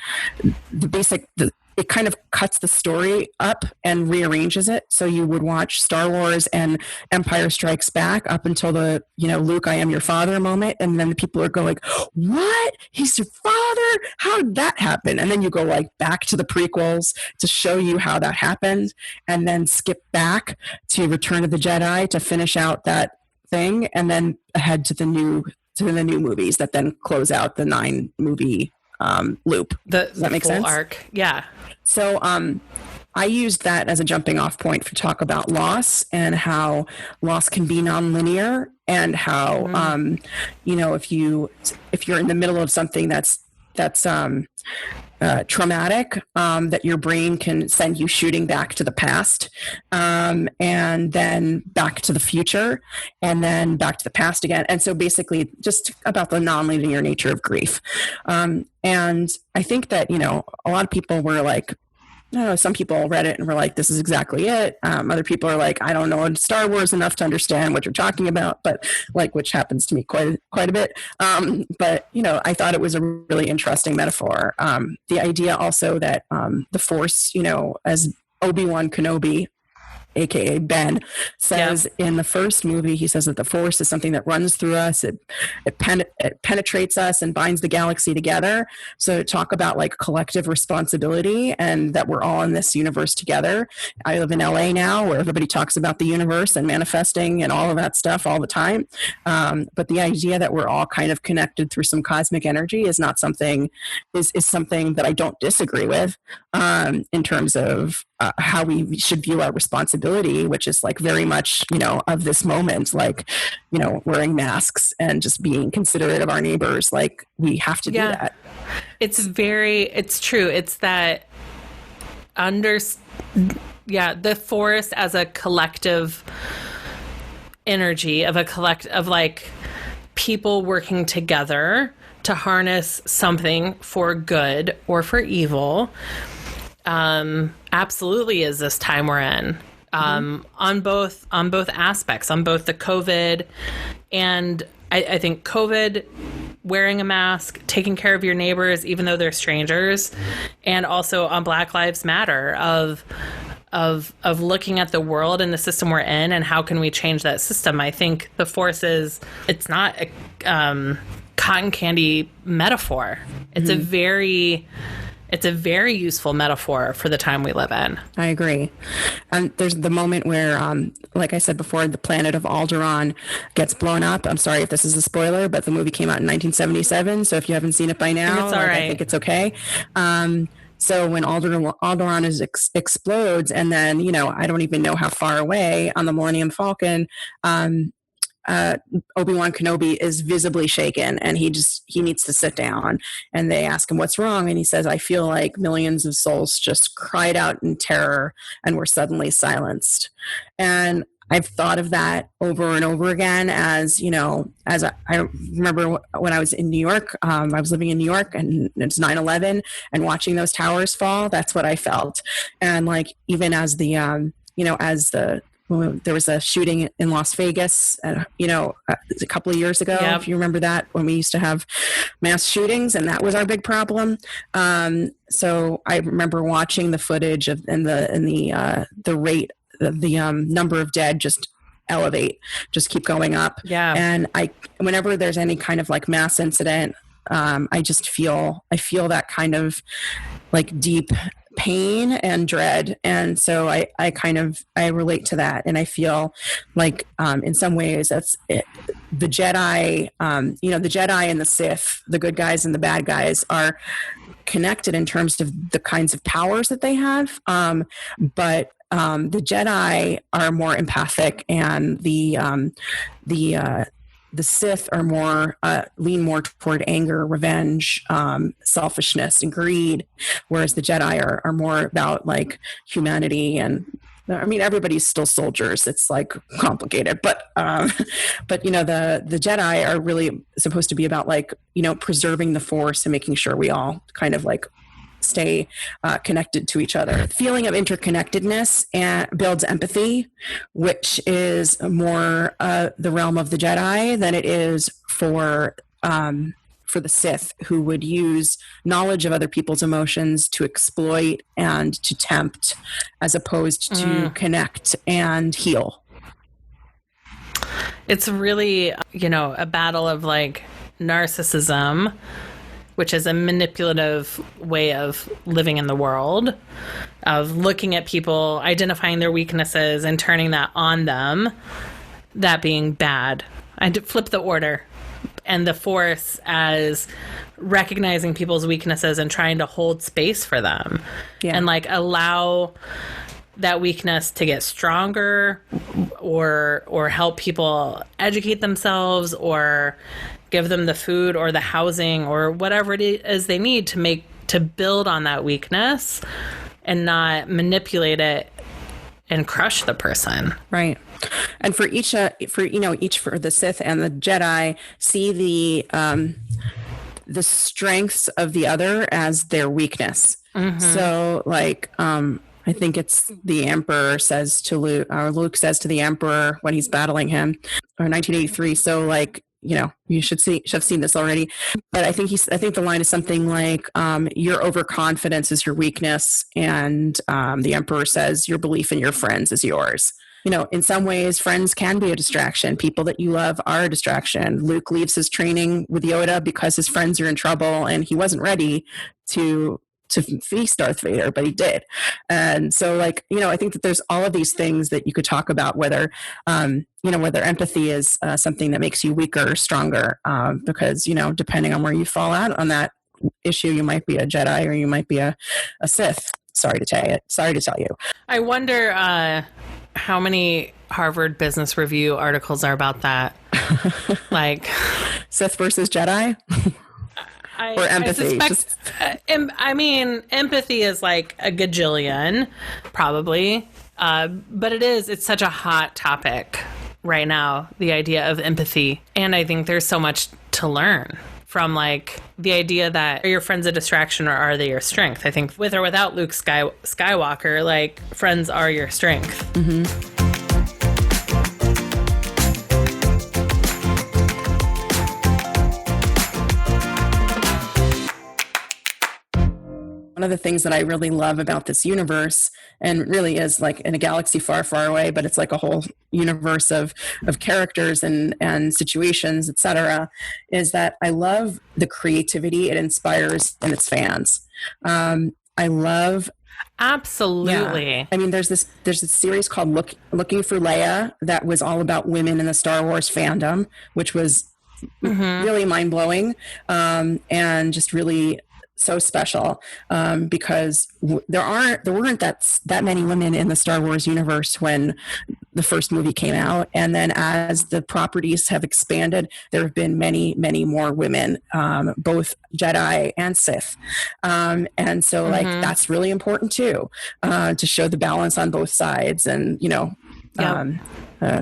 it kind of cuts the story up and rearranges it. So you would watch Star Wars and Empire Strikes Back up until the, Luke, I am your father moment. And then the people are going, what? He's your father? How did that happen? And then you go like back to the prequels to show you how that happened. And then skip back to Return of the Jedi to finish out that thing. And then ahead to the new movies that then close out the 9-movie loop. Does that make sense? Arc. Yeah. So I used that as a jumping off point to talk about loss and how loss can be nonlinear, and how if you're in the middle of something that's traumatic, that your brain can send you shooting back to the past, and then back to the future, and then back to the past again. And so basically just about the nonlinear nature of grief. And I think that, a lot of people were like, some people read it and were like, this is exactly it. Other people are like, I don't know Star Wars enough to understand what you're talking about, but which happens to me quite a bit. But, I thought it was a really interesting metaphor. The idea also that the Force, as Obi-Wan Kenobi, aka Ben, says in the first movie, he says that the Force is something that runs through us, it penetrates us and binds the galaxy together. So talk about like collective responsibility and that we're all in this universe together. I live in LA now, where everybody talks about the universe and manifesting and all of that stuff all the time. But the idea that we're all kind of connected through some cosmic energy is something that I don't disagree with, in terms of how we should view our responsibility, which is like very much, of this moment, like, wearing masks and just being considerate of our neighbors. Like we have to do that. It's true. It's that the Force as a collective energy of like people working together to harness something for good or for evil. Absolutely is this time we're in, on both aspects, on both the COVID and I think COVID, wearing a mask, taking care of your neighbors, even though they're strangers, and also on Black Lives Matter of looking at the world and the system we're in and how can we change that system. I think the force is, it's not a cotton candy metaphor. It's it's a very useful metaphor for the time we live in. I agree. And there's the moment where, like I said before, the planet of Alderaan gets blown up. I'm sorry if this is a spoiler, but the movie came out in 1977. So if you haven't seen it by now, it's all right. I think it's okay. So when Alderaan explodes, and then, I don't even know how far away on the Millennium Falcon, Obi-Wan Kenobi is visibly shaken, and he needs to sit down, and they ask him what's wrong, and he says, I feel like millions of souls just cried out in terror and were suddenly silenced. And I've thought of that over and over again as I remember when I was in New York, I was living in New York, and it's 9/11, and watching those towers fall, that's what I felt. And like, even as there was a shooting in Las Vegas, a couple of years ago. Yep. If you remember that, when we used to have mass shootings, and that was our big problem. So I remember watching the footage of the rate, the number of dead just elevate, just keep going up. Yeah. And whenever there's any kind of like mass incident, I feel that kind of like deep pain and dread. And so I relate to that. And I feel like, in some ways that's it. The Jedi, the Jedi and the Sith, the good guys and the bad guys, are connected in terms of the kinds of powers that they have. But the Jedi are more empathic, and the Sith are more lean more toward anger, revenge, selfishness, and greed, whereas the Jedi are more about like humanity. And I mean, everybody's still soldiers. It's like complicated, but the Jedi are really supposed to be about like preserving the Force and making sure we all kind of like stay connected to each other. The feeling of interconnectedness builds empathy, which is more the realm of the Jedi than it is for the Sith, who would use knowledge of other people's emotions to exploit and to tempt, as opposed to connect and heal. It's really, a battle of like narcissism, which is a manipulative way of living in the world, of looking at people, identifying their weaknesses, and turning that on them, that being bad. I flip the order. And the Force as recognizing people's weaknesses and trying to hold space for them. Yeah. And like allow that weakness to get stronger, or help people educate themselves, or give them the food or the housing or whatever it is they need to build on that weakness, and not manipulate it and crush the person. Right. And for each for the Sith and the Jedi, see the strengths of the other as their weakness. Mm-hmm. So like, I think it's the Emperor says to Luke, or Luke says to the Emperor when he's battling him, or 1983. So like, you should have seen this already, but I think the line is something like, your overconfidence is your weakness. And the Emperor says, your belief in your friends is yours. In some ways, friends can be a distraction. People that you love are a distraction. Luke leaves his training with Yoda because his friends are in trouble, and he wasn't ready to face Darth Vader, but he did. And so like, I think that there's all of these things that you could talk about, whether empathy is something that makes you weaker or stronger, because, depending on where you fall out on that issue, you might be a Jedi or you might be a Sith. Sorry to tell you. I wonder how many Harvard Business Review articles are about that. Like Sith versus Jedi? Or empathy? Empathy is like a gajillion, probably. But it's such a hot topic right now, the idea of empathy. And I think there's so much to learn from like the idea that are your friends a distraction or are they your strength? I think with or without Luke Skywalker, like friends are your strength. Mm-hmm. of the things that I really love about this universe, and really is like in a galaxy far, far away, but it's like a whole universe of characters and situations, etc., is that I love the creativity it inspires in its fans. I love Absolutely. Yeah. I mean, there's this series called Looking for Leah that was all about women in the Star Wars fandom, which was really mind blowing, and just really so special, because there weren't that many women in the Star Wars universe when the first movie came out, and then as the properties have expanded, there have been many, many more women, both Jedi and Sith, and so like that's really important too, to show the balance on both sides, and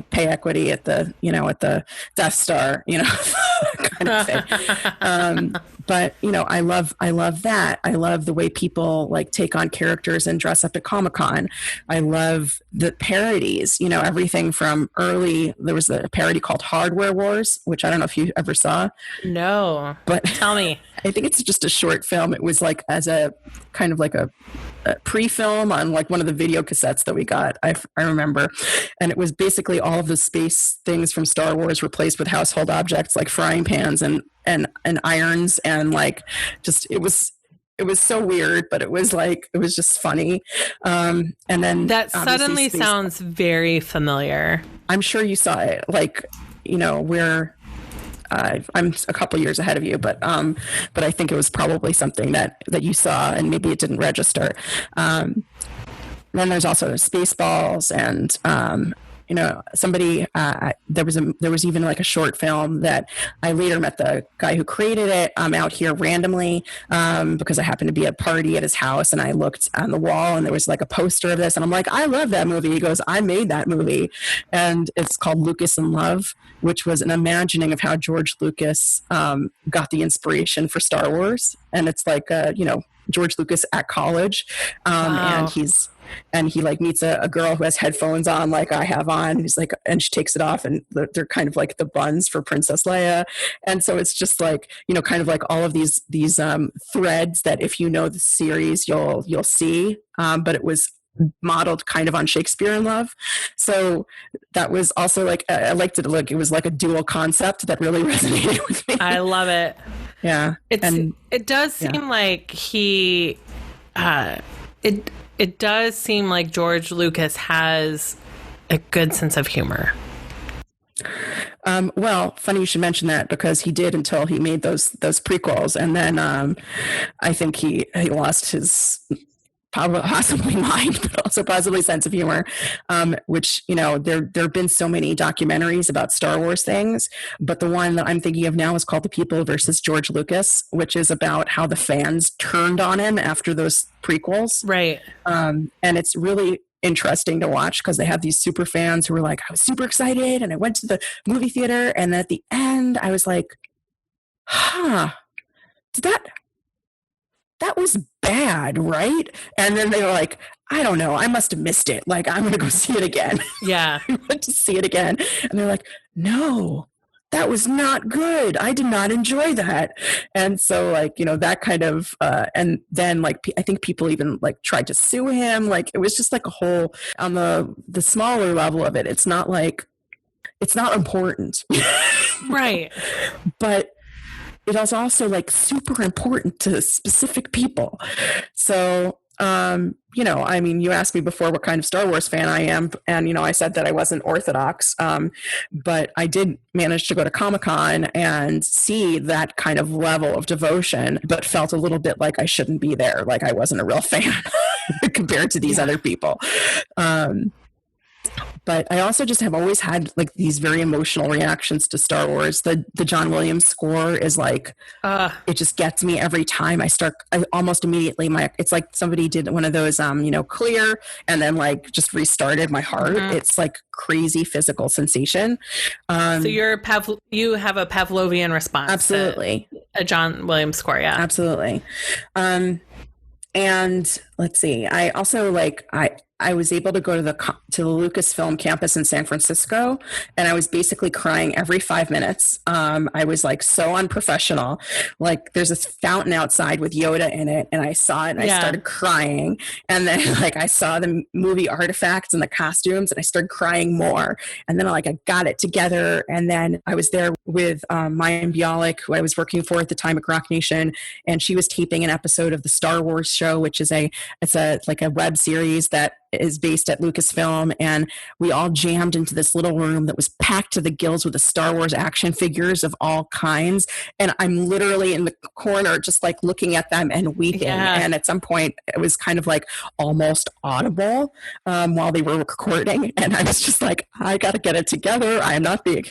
pay equity at the Death Star, kind of thing. But I love that. I love the way people like take on characters and dress up at Comic-Con. I love the parodies. Everything from there was a parody called Hardware Wars, which I don't know if you ever saw. No, but tell me. I think it's just a short film. It was like as a kind of like a pre-film on like one of the video cassettes that we got. I remember, and it was basically all of the space things from Star Wars replaced with household objects like frying pans and irons, and like just it was so weird, but it was just funny. And then that suddenly sounds very familiar. I'm sure you saw it. Like where. I'm a couple years ahead of you, but I think it was probably something that you saw, and maybe it didn't register. Then there's also Spaceballs, and somebody there was even like a short film that I later met the guy who created it out here randomly, because I happened to be at a party at his house, and I looked on the wall and there was like a poster of this, and I'm like, I love that movie. He goes, I made that movie, and it's called Lucas in Love, which was an imagining of how George Lucas got the inspiration for Star Wars, and it's like George Lucas at college, wow. And he like meets a girl who has headphones on like I have on. He's like, and she takes it off, and they're kind of like the buns for Princess Leia. And so it's just like, kind of like all of these threads that if you know the series, you'll see. But it was modeled kind of on Shakespeare in Love. So that was also like, I liked it. Like it was like a dual concept that really resonated with me. I love it. Yeah. It does seem like it does seem like George Lucas has a good sense of humor. Well, funny you should mention that, because he did until he made those prequels, and then I think he lost his possibly mind, but also possibly sense of humor, which, there have been so many documentaries about Star Wars things, but the one that I'm thinking of now is called The People versus George Lucas, which is about how the fans turned on him after those prequels. Right. And it's really interesting to watch, because they have these super fans who were like, I was super excited and I went to the movie theater, and then at the end I was like, that was bad, right? And then they were like, I don't know, I must have missed it. Like, I'm going to go see it again. Yeah. I went to see it again. And they're like, no, that was not good. I did not enjoy that. And so like, that kind of, and then like, I think people even like tried to sue him. Like, it was just like a whole, on the smaller level of it, it's not important. Right. But it is also like super important to specific people. So, I mean, you asked me before what kind of Star Wars fan I am, and, I said that I wasn't orthodox, but I did manage to go to Comic-Con and see that kind of level of devotion, but felt a little bit like I shouldn't be there, like I wasn't a real fan compared to these other people. But I also just have always had like these very emotional reactions to Star Wars. The John Williams score is like, it just gets me every time. I almost immediately, it's like somebody did one of those, clear, and then like just restarted my heart. Mm-hmm. It's like crazy physical sensation. So you have a Pavlovian response. Absolutely. To a John Williams score. Yeah, absolutely. And let's see. I also I was able to go to the Lucasfilm campus in San Francisco, and I was basically crying every 5 minutes. I was like so unprofessional. Like there's this fountain outside with Yoda in it, and I saw it and I started crying. And then like I saw the movie artifacts and the costumes, and I started crying more. And then I got it together, and then I was there with Mayim Bialik, who I was working for at the time at Rock Nation, and she was taping an episode of the Star Wars show, which is a web series that is based at Lucasfilm, and we all jammed into this little room that was packed to the gills with the Star Wars action figures of all kinds, and I'm literally in the corner just like looking at them and weeping. And at some point it was kind of like almost audible while they were recording, and I was just like, I gotta get it together. I am not being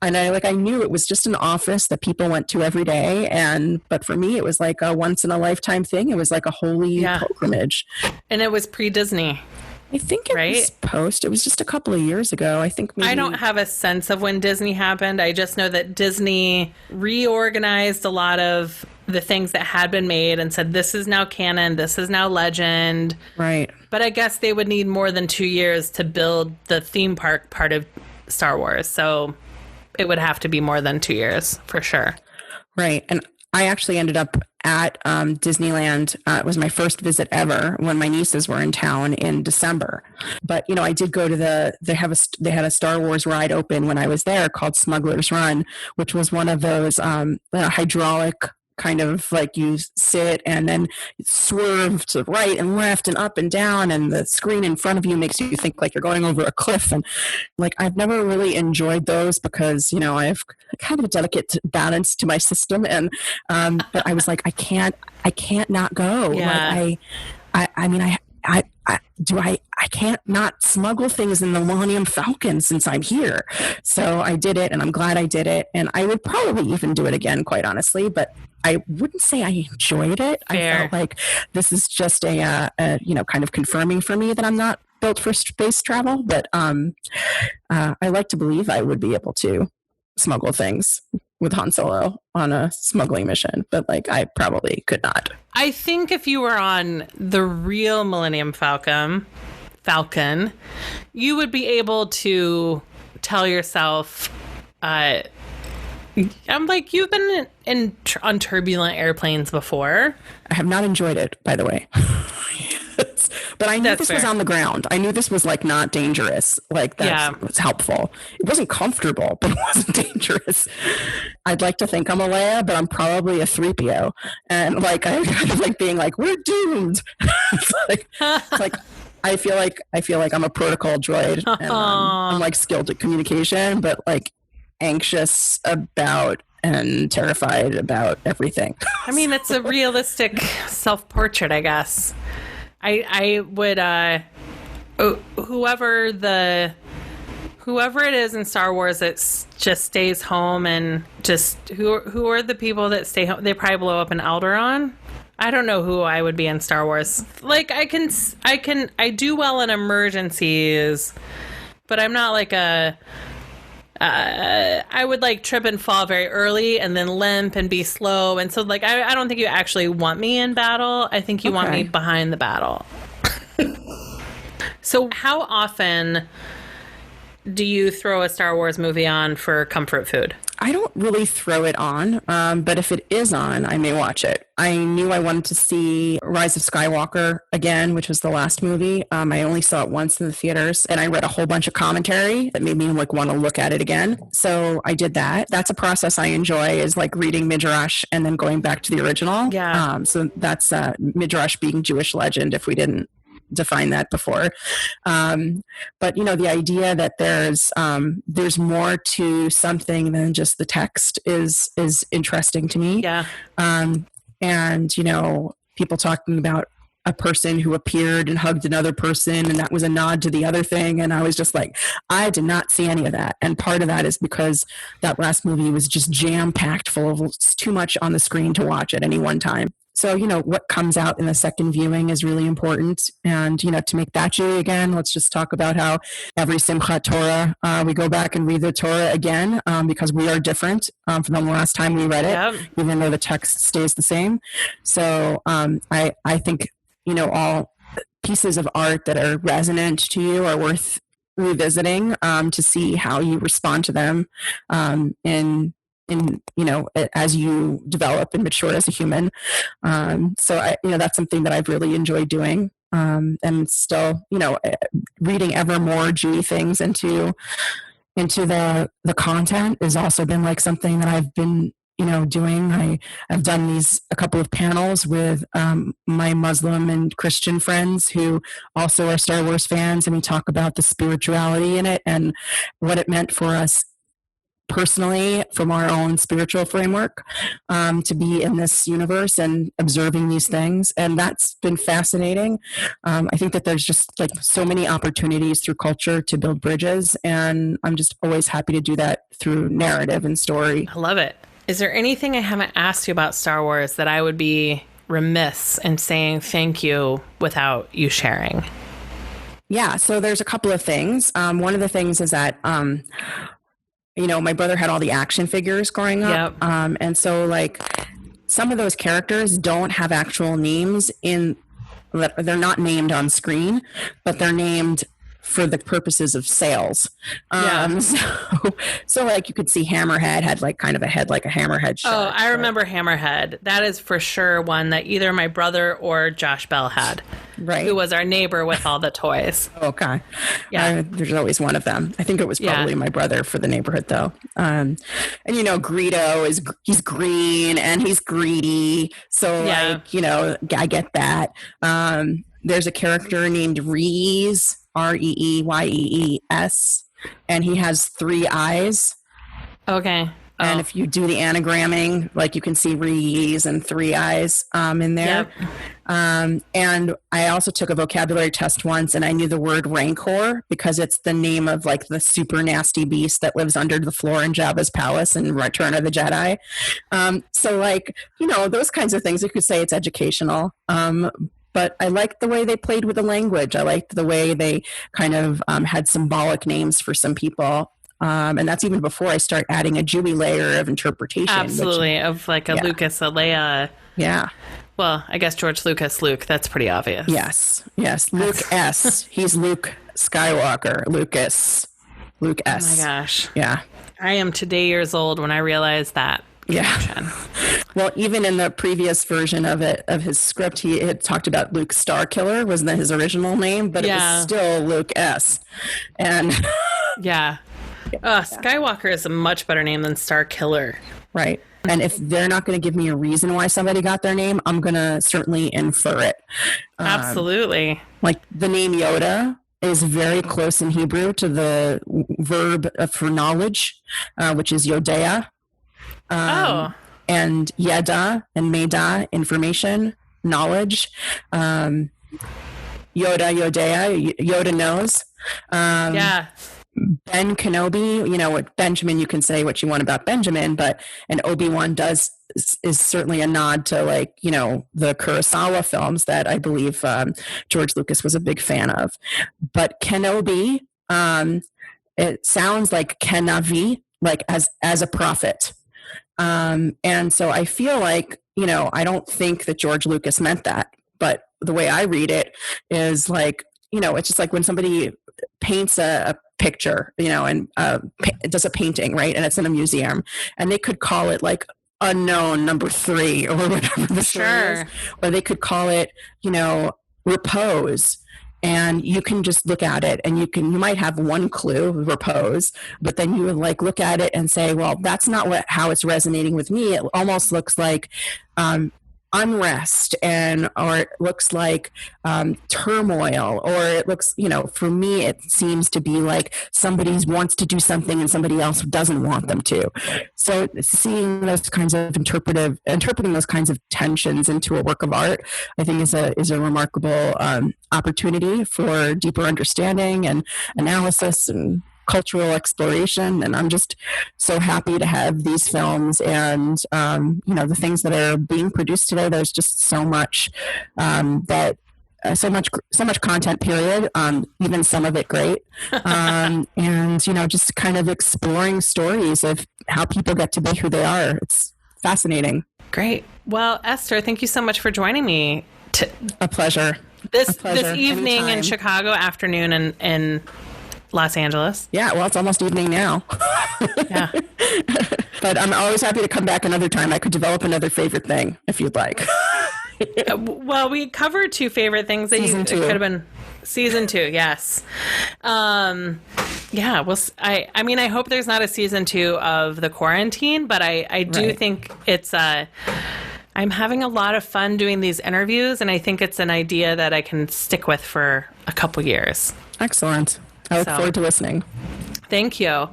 and I knew it was just an office that people went to every day, but for me it was like a once in a lifetime thing. It was like a holy pilgrimage. And it was pre-Disney. I think it was post. It was just a couple of years ago. I think maybe. I don't have a sense of when Disney happened. I just know that Disney reorganized a lot of the things that had been made and said, this is now canon, this is now legend. Right. But I guess they would need more than 2 years to build the theme park part of Star Wars. So it would have to be more than 2 years for sure. Right. And I actually ended up at Disneyland. It was my first visit ever when my nieces were in town in December. But, I did go to they had a Star Wars ride open when I was there called Smuggler's Run, which was one of those hydraulic kind of like you sit and then swerve to right and left and up and down, and the screen in front of you makes you think like you're going over a cliff. And like I've never really enjoyed those because I have kind of a delicate balance to my system, and but I was like I can't not go. Like I can't not smuggle things in the Millennium Falcon since I'm here. So I did it, and I'm glad I did it, and I would probably even do it again, quite honestly, but I wouldn't say I enjoyed it. Fair. I felt like this is just a kind of confirming for me that I'm not built for space travel, but I like to believe I would be able to smuggle things with Han Solo on a smuggling mission, but like I probably could not. I think if you were on the real Millennium Falcon, you would be able to tell yourself, I'm like, you've been on turbulent airplanes before. I have not enjoyed it, by the way. But I knew this was on the ground. I knew this was like not dangerous. Like that was helpful. It wasn't comfortable, but it wasn't dangerous. I'd like to think I'm a Leia, but I'm probably a 3PO. And like I kind of like being like, we're doomed. it's like I feel like I'm a protocol droid, and I'm like skilled at communication, but like anxious about and terrified about everything. I mean, it's a realistic self-portrait, I guess. I would whoever it is in Star Wars that just stays home, and just who are the people that stay home? They probably blow up in Alderaan. I don't know who I would be in Star Wars. Like I do well in emergencies, but I'm not like I would like trip and fall very early and then limp and be slow. And so like, I don't think you actually want me in battle. I think you want me behind the battle. So how often do you throw a Star Wars movie on for comfort food? I don't really throw it on, but if it is on, I may watch it. I knew I wanted to see Rise of Skywalker again, which was the last movie. I only saw it once in the theaters, and I read a whole bunch of commentary that made me like want to look at it again. So I did that. That's a process I enjoy, is like reading Midrash and then going back to the original. Yeah. So that's Midrash being Jewish legend, if we didn't define that before. But the idea that there's more to something than just the text is interesting to me. Yeah. And people talking about a person who appeared and hugged another person, and that was a nod to the other thing, and I was just like, I did not see any of that. And part of that is because that last movie was just jam-packed full of too much on the screen to watch at any one time. So, what comes out in the second viewing is really important. And, to make that jury again, let's just talk about how every Simchat Torah, we go back and read the Torah again, because we are different from the last time we read it, even though the text stays the same. So I think all pieces of art that are resonant to you are worth revisiting to see how you respond to them in as you develop and mature as a human. So that's something that I've really enjoyed doing. And still, reading ever more Jewy things into the content has also been like something that I've been doing. I've done a couple of panels with my Muslim and Christian friends who also are Star Wars fans, and we talk about the spirituality in it and what it meant for us personally from our own spiritual framework to be in this universe and observing these things. And that's been fascinating. I think that there's just like so many opportunities through culture to build bridges, and I'm just always happy to do that through narrative and story. I love it. Is there anything I haven't asked you about Star Wars that I would be remiss in saying thank you without you sharing? Yeah, so there's a couple of things. One of the things is that my brother had all the action figures growing up. Yep. And so like some of those characters don't have actual names they're not named on screen, but they're named for the purposes of sales. So like you could see Hammerhead had like kind of a head like a hammerhead shark. Oh, I remember Hammerhead. That is for sure one that either my brother or Josh Bell had. Right. Who was our neighbor with all the toys. Okay. Yeah. There's always one of them. I think it was probably my brother for the neighborhood though. And Greedo he's green and he's greedy. So I get that. There's a character named Rees, Reeyees, and he has 3 eyes. Okay. And if you do the anagramming, like you can see Rees and 3 eyes in there. Yep. And I also took a vocabulary test once, and I knew the word rancor because it's the name of like the super nasty beast that lives under the floor in Jabba's palace in Return of the Jedi. So like, those kinds of things, you could say it's educational. But I liked the way they played with the language. I liked the way they kind of had symbolic names for some people. And that's even before I start adding a Jewy layer of interpretation. Absolutely. Of like a Lucas, a Leah. Yeah. Well, I guess George Lucas, Luke. That's pretty obvious. Yes. Luke S. He's Luke Skywalker. Luke S. Oh my gosh. Yeah. I am today years old when I realized that. Yeah. Well, even in the previous version of his script, he had talked about Luke Starkiller was his original name, but it was still Luke S. And yeah. Skywalker is a much better name than Starkiller. Right. And if they're not going to give me a reason why somebody got their name, I'm going to certainly infer it. Absolutely. Like the name Yoda is very close in Hebrew to the verb for knowledge, which is Yodea. And Yeda and Meda, information, knowledge. Yoda, Yodea, Yoda knows. Ben Kenobi, what Benjamin, you can say what you want about Benjamin, and Obi-Wan is certainly a nod to the Kurosawa films that I believe George Lucas was a big fan of. But Kenobi, it sounds like Kenavi, like as a prophet. And so I feel like, I don't think that George Lucas meant that, but the way I read it is like, it's just like when somebody paints a picture, and does a painting, right? And it's in a museum, and they could call it like unknown number 3 or whatever the story is, or they could call it, repose. And you can just look at it and you might have one clue, repose, but then you would look at it and say, well, that's not how it's resonating with me. It almost looks like unrest, or it looks like turmoil, or it looks, for me, it seems to be like somebody wants to do something and somebody else doesn't want them to. So seeing those kinds of interpreting those kinds of tensions into a work of art, I think is a remarkable opportunity for deeper understanding and analysis and cultural exploration. And I'm just so happy to have these films and the things that are being produced today. There's just so much so much content, period, even some of it great, and just kind of exploring stories of how people get to be who they are. It's fascinating. Great. Well, Esther, thank you so much for joining me A pleasure. This pleasure. evening Anytime. in Chicago, afternoon in Los Angeles. Yeah, well, it's almost evening now. Yeah. But I'm always happy to come back another time. I could develop another favorite thing if you'd like. Well, we covered 2 favorite things that Season 2. It could have been season 2. Yes. Yeah. Well, I mean, I hope there's not a season 2 of the quarantine, but I do Right. think it's I'm having a lot of fun doing these interviews, and I think it's an idea that I can stick with for a couple years. Excellent. I look forward to listening. Thank you.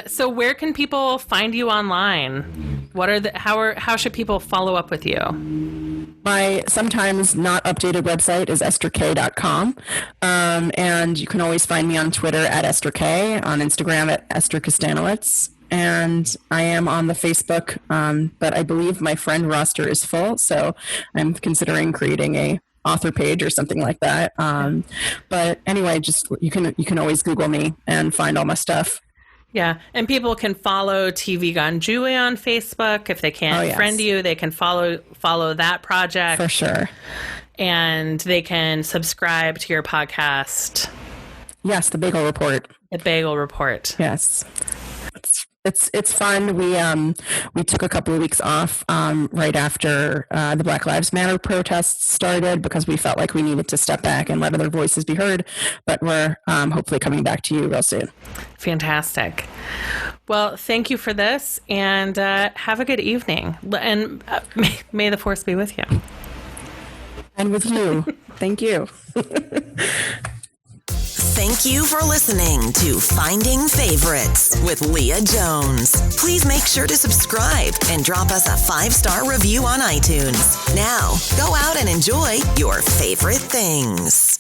So where can people find you online? How should people follow up with you? My sometimes not updated website is estherk.com. And you can always find me on Twitter at estherk, on Instagram at Esther Kustanowitz. And I am on the Facebook, but I believe my friend roster is full, so I'm considering creating a author page or something like that. But anyway, just you can always Google me and find all my stuff. Yeah, and people can follow TV Gone Julie on Facebook. If they can't friend you, they can follow that project For sure. and they can subscribe to your podcast, Yes, the Bagel Report. The Bagel Report. Yes. It's fun. We took a couple of weeks off right after the Black Lives Matter protests started because we felt like we needed to step back and let other voices be heard. But we're hopefully coming back to you real soon. Fantastic. Well, thank you for this, and have a good evening. And may the force be with you. And with you. Thank you. Thank you for listening to Finding Favorites with Leah Jones. Please make sure to subscribe and drop us a 5-star review on iTunes. Now, go out and enjoy your favorite things.